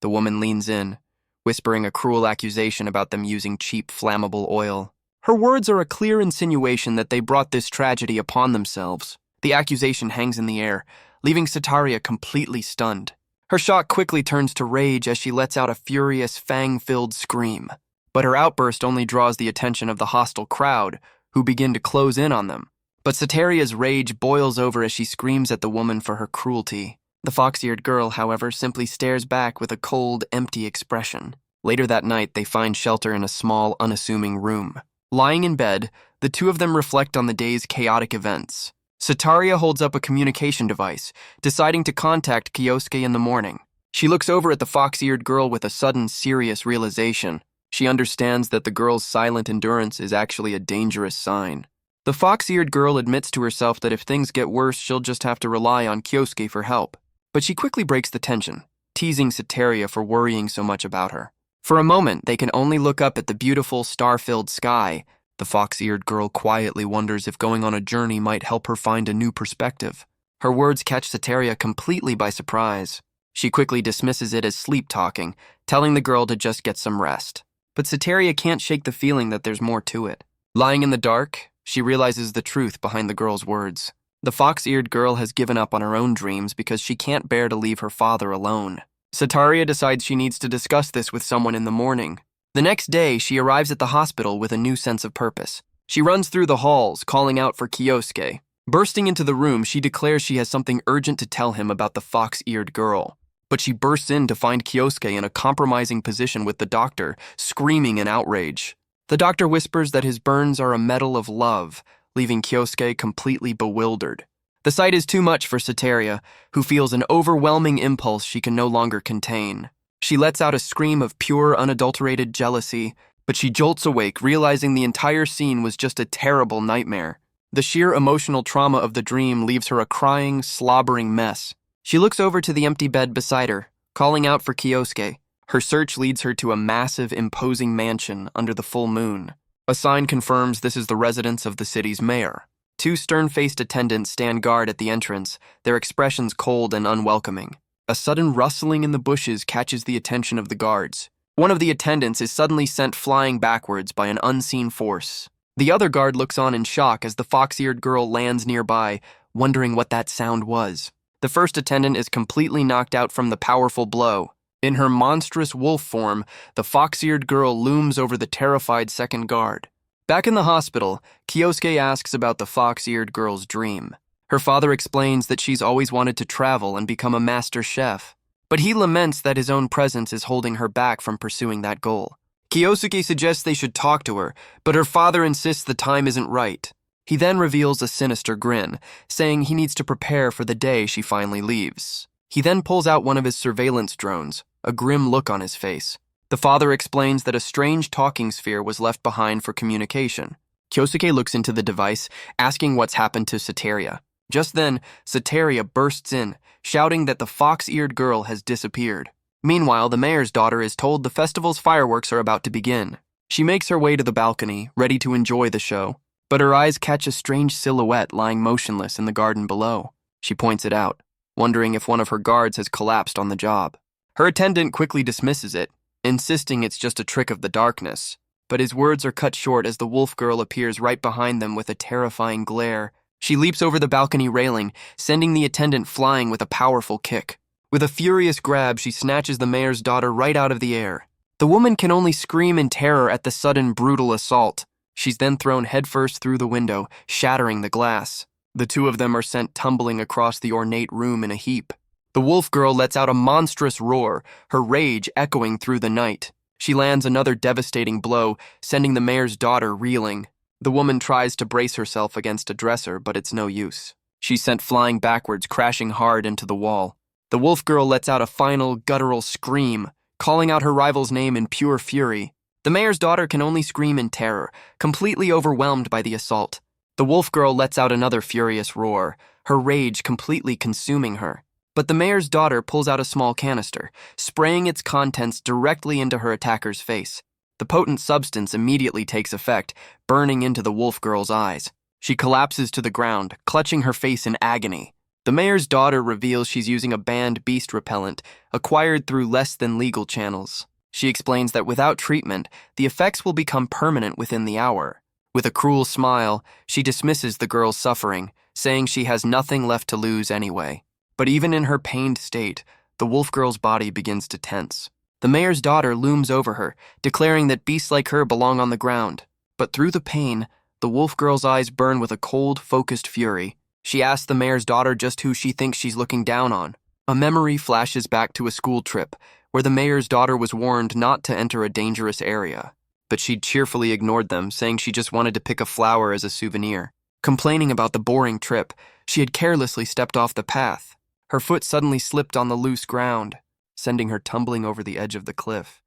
The woman leans in, whispering a cruel accusation about them using cheap, flammable oil. Her words are a clear insinuation that they brought this tragedy upon themselves. The accusation hangs in the air, leaving Sataria completely stunned. Her shock quickly turns to rage as she lets out a furious, fang-filled scream. But her outburst only draws the attention of the hostile crowd, who begin to close in on them. But Sataria's rage boils over as she screams at the woman for her cruelty. The fox-eared girl, however, simply stares back with a cold, empty expression. Later that night, they find shelter in a small, unassuming room. Lying in bed, the two of them reflect on the day's chaotic events. Sataria holds up a communication device, deciding to contact Kyosuke in the morning. She looks over at the fox-eared girl with a sudden, serious realization. She understands that the girl's silent endurance is actually a dangerous sign. The fox-eared girl admits to herself that if things get worse, she'll just have to rely on Kyosuke for help. But she quickly breaks the tension, teasing Sataria for worrying so much about her. For a moment, they can only look up at the beautiful, star-filled sky. The fox-eared girl quietly wonders if going on a journey might help her find a new perspective. Her words catch Sataria completely by surprise. She quickly dismisses it as sleep-talking, telling the girl to just get some rest. But Sataria can't shake the feeling that there's more to it. Lying in the dark, she realizes the truth behind the girl's words. The fox-eared girl has given up on her own dreams because she can't bear to leave her father alone. Sataria decides she needs to discuss this with someone in the morning. The next day, she arrives at the hospital with a new sense of purpose. She runs through the halls, calling out for Kyosuke. Bursting into the room, she declares she has something urgent to tell him about the fox-eared girl. But she bursts in to find Kyosuke in a compromising position with the doctor, screaming in outrage. The doctor whispers that his burns are a medal of love, leaving Kyosuke completely bewildered. The sight is too much for Sataria, who feels an overwhelming impulse she can no longer contain. She lets out a scream of pure, unadulterated jealousy, but she jolts awake, realizing the entire scene was just a terrible nightmare. The sheer emotional trauma of the dream leaves her a crying, slobbering mess. She looks over to the empty bed beside her, calling out for Kyosuke. Her search leads her to a massive, imposing mansion under the full moon. A sign confirms this is the residence of the city's mayor. Two stern-faced attendants stand guard at the entrance, their expressions cold and unwelcoming. A sudden rustling in the bushes catches the attention of the guards. One of the attendants is suddenly sent flying backwards by an unseen force. The other guard looks on in shock as the fox-eared girl lands nearby, wondering what that sound was. The first attendant is completely knocked out from the powerful blow. In her monstrous wolf form, the fox-eared girl looms over the terrified second guard. Back in the hospital, Kyosuke asks about the fox-eared girl's dream. Her father explains that she's always wanted to travel and become a master chef, but he laments that his own presence is holding her back from pursuing that goal. Kyosuke suggests they should talk to her, but her father insists the time isn't right. He then reveals a sinister grin, saying he needs to prepare for the day she finally leaves. He then pulls out one of his surveillance drones, a grim look on his face. The father explains that a strange talking sphere was left behind for communication. Kyosuke looks into the device, asking what's happened to Sataria. Just then, Sataria bursts in, shouting that the fox-eared girl has disappeared. Meanwhile, the mayor's daughter is told the festival's fireworks are about to begin. She makes her way to the balcony, ready to enjoy the show, but her eyes catch a strange silhouette lying motionless in the garden below. She points it out, wondering if one of her guards has collapsed on the job. Her attendant quickly dismisses it, insisting it's just a trick of the darkness. But his words are cut short as the wolf girl appears right behind them with a terrifying glare. She leaps over the balcony railing, sending the attendant flying with a powerful kick. With a furious grab, she snatches the mayor's daughter right out of the air. The woman can only scream in terror at the sudden, brutal assault. She's then thrown headfirst through the window, shattering the glass. The two of them are sent tumbling across the ornate room in a heap. The wolf girl lets out a monstrous roar, her rage echoing through the night. She lands another devastating blow, sending the mayor's daughter reeling. The woman tries to brace herself against a dresser, but it's no use. She's sent flying backwards, crashing hard into the wall. The wolf girl lets out a final, guttural scream, calling out her rival's name in pure fury. The mayor's daughter can only scream in terror, completely overwhelmed by the assault. The wolf girl lets out another furious roar, her rage completely consuming her. But the mayor's daughter pulls out a small canister, spraying its contents directly into her attacker's face. The potent substance immediately takes effect, burning into the wolf girl's eyes. She collapses to the ground, clutching her face in agony. The mayor's daughter reveals she's using a banned beast repellent, acquired through less than legal channels. She explains that without treatment, the effects will become permanent within the hour. With a cruel smile, she dismisses the girl's suffering, saying she has nothing left to lose anyway. But even in her pained state, the wolf girl's body begins to tense. The mayor's daughter looms over her, declaring that beasts like her belong on the ground. But through the pain, the wolf girl's eyes burn with a cold, focused fury. She asks the mayor's daughter just who she thinks she's looking down on. A memory flashes back to a school trip, where the mayor's daughter was warned not to enter a dangerous area. But she'd cheerfully ignored them, saying she just wanted to pick a flower as a souvenir. Complaining about the boring trip, she had carelessly stepped off the path. Her foot suddenly slipped on the loose ground, sending her tumbling over the edge of the cliff.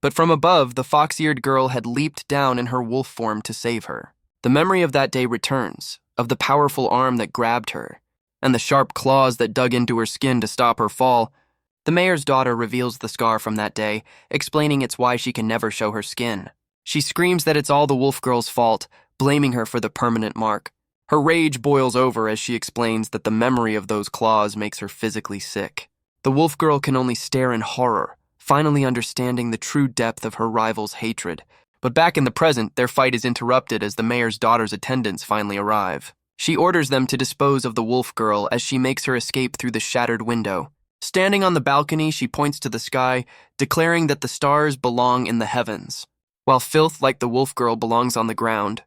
But from above, the fox-eared girl had leaped down in her wolf form to save her. The memory of that day returns, of the powerful arm that grabbed her, and the sharp claws that dug into her skin to stop her fall. The mayor's daughter reveals the scar from that day, explaining it's why she can never show her skin. She screams that it's all the wolf girl's fault, blaming her for the permanent mark. Her rage boils over as she explains that the memory of those claws makes her physically sick. The wolf girl can only stare in horror, finally understanding the true depth of her rival's hatred. But back in the present, their fight is interrupted as the mayor's daughter's attendants finally arrive. She orders them to dispose of the wolf girl as she makes her escape through the shattered window. Standing on the balcony, she points to the sky, declaring that the stars belong in the heavens, while filth like the wolf girl belongs on the ground.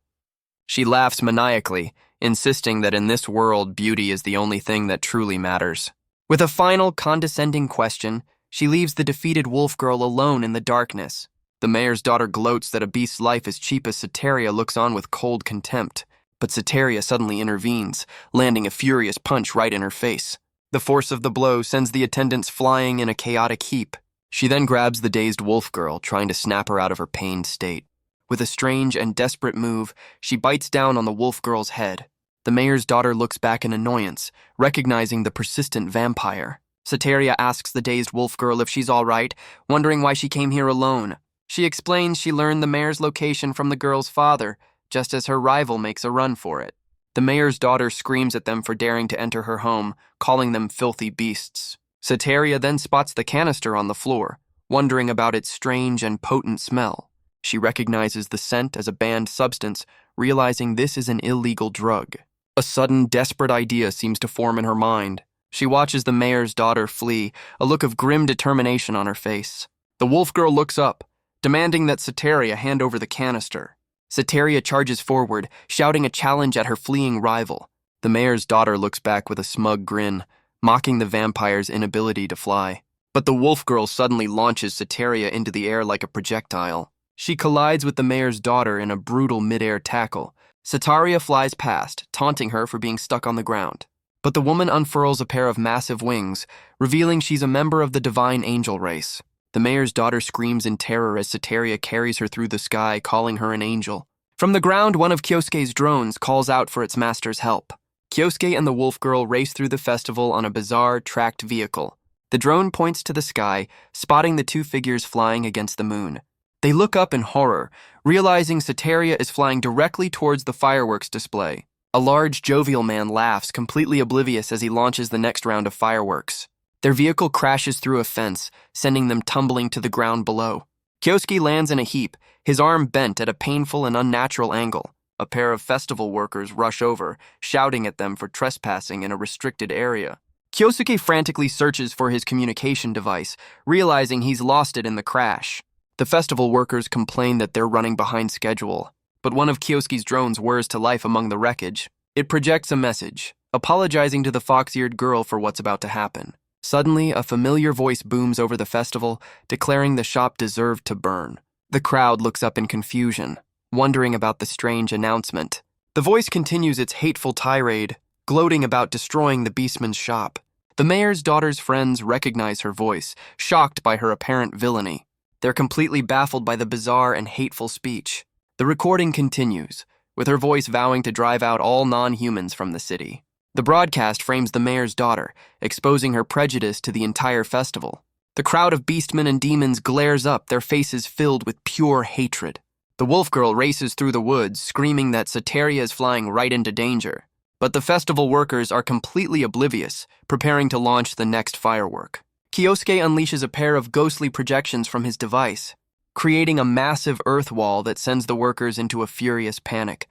She laughs maniacally, insisting that in this world, beauty is the only thing that truly matters. With a final, condescending question, she leaves the defeated wolf girl alone in the darkness. The mayor's daughter gloats that a beast's life as cheap as Sataria looks on with cold contempt, but Sataria suddenly intervenes, landing a furious punch right in her face. The force of the blow sends the attendants flying in a chaotic heap. She then grabs the dazed wolf girl, trying to snap her out of her pained state. With a strange and desperate move, she bites down on the wolf girl's head. The mayor's daughter looks back in annoyance, recognizing the persistent vampire. Sataria asks the dazed wolf girl if she's all right, wondering why she came here alone. She explains she learned the mayor's location from the girl's father, just as her rival makes a run for it. The mayor's daughter screams at them for daring to enter her home, calling them filthy beasts. Sataria then spots the canister on the floor, wondering about its strange and potent smell. She recognizes the scent as a banned substance, realizing this is an illegal drug. A sudden, desperate idea seems to form in her mind. She watches the mayor's daughter flee, a look of grim determination on her face. The wolf girl looks up, demanding that Sataria hand over the canister. Sataria charges forward, shouting a challenge at her fleeing rival. The mayor's daughter looks back with a smug grin, mocking the vampire's inability to fly. But the wolf girl suddenly launches Sataria into the air like a projectile. She collides with the mayor's daughter in a brutal mid-air tackle. Sataria flies past, taunting her for being stuck on the ground. But the woman unfurls a pair of massive wings, revealing she's a member of the divine angel race. The mayor's daughter screams in terror as Sataria carries her through the sky, calling her an angel. From the ground, one of Kyosuke's drones calls out for its master's help. Kyosuke and the wolf girl race through the festival on a bizarre, tracked vehicle. The drone points to the sky, spotting the two figures flying against the moon. They look up in horror, realizing Sataria is flying directly towards the fireworks display. A large, jovial man laughs, completely oblivious as he launches the next round of fireworks. Their vehicle crashes through a fence, sending them tumbling to the ground below. Kyosuke lands in a heap, his arm bent at a painful and unnatural angle. A pair of festival workers rush over, shouting at them for trespassing in a restricted area. Kyosuke frantically searches for his communication device, realizing he's lost it in the crash. The festival workers complain that they're running behind schedule, but one of Kyosuke's drones whirs to life among the wreckage. It projects a message, apologizing to the fox-eared girl for what's about to happen. Suddenly, a familiar voice booms over the festival, declaring the shop deserved to burn. The crowd looks up in confusion, wondering about the strange announcement. The voice continues its hateful tirade, gloating about destroying the beastman's shop. The mayor's daughter's friends recognize her voice, shocked by her apparent villainy. They're completely baffled by the bizarre and hateful speech. The recording continues, with her voice vowing to drive out all non-humans from the city. The broadcast frames the mayor's daughter, exposing her prejudice to the entire festival. The crowd of beastmen and demons glares up, their faces filled with pure hatred. The wolf girl races through the woods, screaming that Sataria is flying right into danger. But the festival workers are completely oblivious, preparing to launch the next firework. Kyosuke unleashes a pair of ghostly projections from his device, creating a massive earth wall that sends the workers into a furious panic.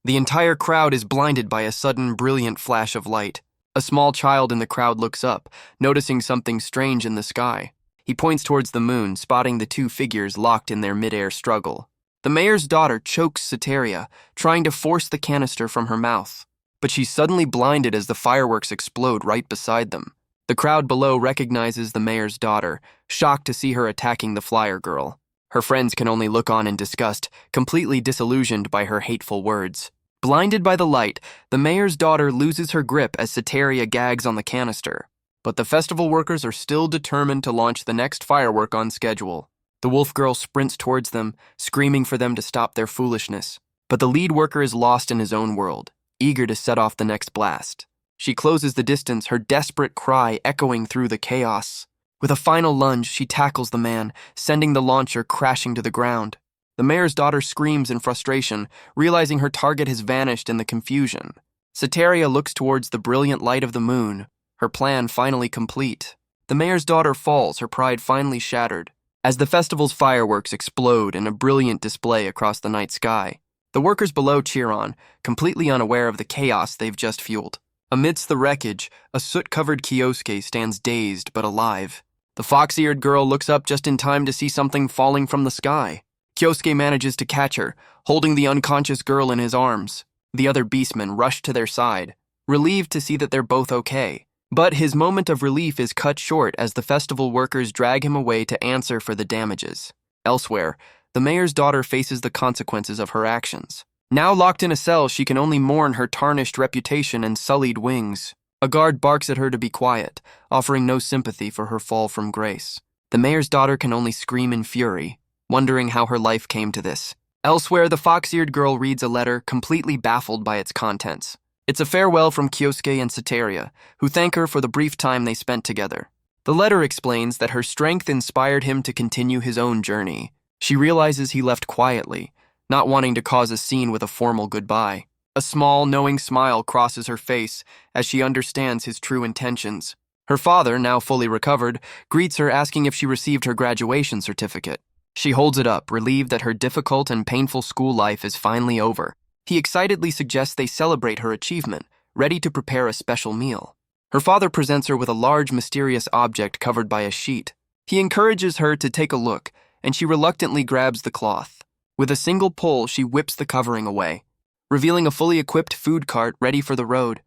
The entire crowd is blinded by a sudden, brilliant flash of light. A small child in the crowd looks up, noticing something strange in the sky. He points towards the moon, spotting the two figures locked in their mid-air struggle. The mayor's daughter chokes Sataria, trying to force the canister from her mouth. But she's suddenly blinded as the fireworks explode right beside them. The crowd below recognizes the mayor's daughter, shocked to see her attacking the flyer girl. Her friends can only look on in disgust, completely disillusioned by her hateful words. Blinded by the light, the mayor's daughter loses her grip as Sataria gags on the canister. But the festival workers are still determined to launch the next firework on schedule. The wolf girl sprints towards them, screaming for them to stop their foolishness. But the lead worker is lost in his own world, eager to set off the next blast. She closes the distance, her desperate cry echoing through the chaos. With a final lunge, she tackles the man, sending the launcher crashing to the ground. The mayor's daughter screams in frustration, realizing her target has vanished in the confusion. Sataria looks towards the brilliant light of the moon, her plan finally complete. The mayor's daughter falls, her pride finally shattered. As the festival's fireworks explode in a brilliant display across the night sky, the workers below cheer on, completely unaware of the chaos they've just fueled. Amidst the wreckage, a soot-covered Kyosuke stands dazed but alive. The fox-eared girl looks up just in time to see something falling from the sky. Kyosuke manages to catch her, holding the unconscious girl in his arms. The other beastmen rush to their side, relieved to see that they're both okay. But his moment of relief is cut short as the festival workers drag him away to answer for the damages. Elsewhere, the mayor's daughter faces the consequences of her actions. Now locked in a cell, she can only mourn her tarnished reputation and sullied wings. A guard barks at her to be quiet, offering no sympathy for her fall from grace. The mayor's daughter can only scream in fury, wondering how her life came to this. Elsewhere, the fox-eared girl reads a letter, completely baffled by its contents. It's a farewell from Kyosuke and Sataria, who thank her for the brief time they spent together. The letter explains that her strength inspired him to continue his own journey. She realizes he left quietly, not wanting to cause a scene with a formal goodbye. A small, knowing smile crosses her face as she understands his true intentions. Her father, now fully recovered, greets her asking if she received her graduation certificate. She holds it up, relieved that her difficult and painful school life is finally over. He excitedly suggests they celebrate her achievement, ready to prepare a special meal. Her father presents her with a large, mysterious object covered by a sheet. He encourages her to take a look, and she reluctantly grabs the cloth. With a single pull, she whips the covering away, revealing a fully equipped food cart ready for the road.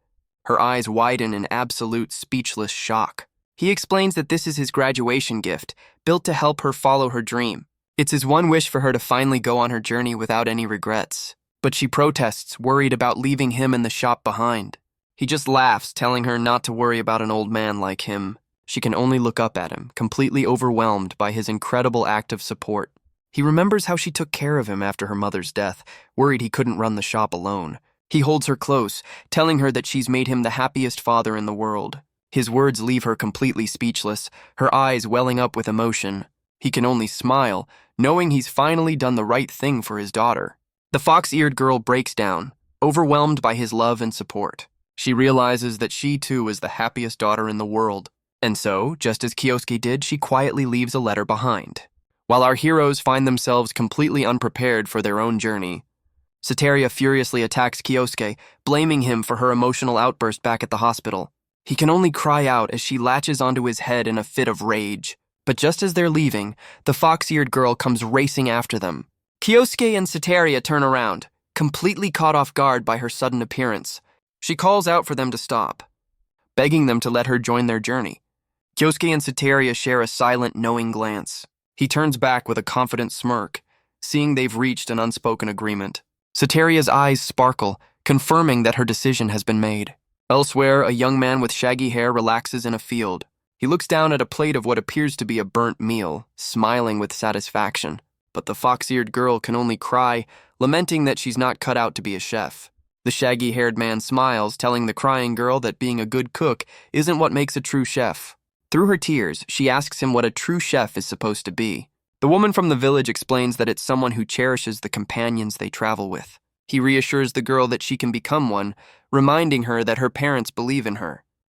Her eyes widen in absolute speechless shock. He explains that this is his graduation gift, built to help her follow her dream. It's his one wish for her to finally go on her journey without any regrets. But she protests, worried about leaving him in the shop behind. He just laughs, telling her not to worry about an old man like him. She can only look up at him, completely overwhelmed by his incredible act of support. He remembers how she took care of him after her mother's death, worried he couldn't run the shop alone. He holds her close, telling her that she's made him the happiest father in the world. His words leave her completely speechless, her eyes welling up with emotion. He can only smile, knowing he's finally done the right thing for his daughter. The fox-eared girl breaks down, overwhelmed by his love and support. She realizes that she too is the happiest daughter in the world. And so, just as Kyosuke did, she quietly leaves a letter behind. While our heroes find themselves completely unprepared for their own journey, Sataria furiously attacks Kyosuke, blaming him for her emotional outburst back at the hospital. He can only cry out as she latches onto his head in a fit of rage. But just as they're leaving, the fox-eared girl comes racing after them. Kyosuke and Sataria turn around, completely caught off guard by her sudden appearance. She calls out for them to stop, begging them to let her join their journey. Kyosuke and Sataria share a silent, knowing glance. He turns back with a confident smirk, seeing they've reached an unspoken agreement. Sataria's eyes sparkle, confirming that her decision has been made. Elsewhere, a young man with shaggy hair relaxes in a field. He looks down at a plate of what appears to be a burnt meal, smiling with satisfaction. But the fox-eared girl can only cry, lamenting that she's not cut out to be a chef. The shaggy-haired man smiles, telling the crying girl that being a good cook isn't what makes a true chef. Through her tears, she asks him what a true chef is supposed to be. The woman from the village explains that it's someone who cherishes the companions they travel with. He reassures the girl that she can become one, reminding her that her parents believe in her.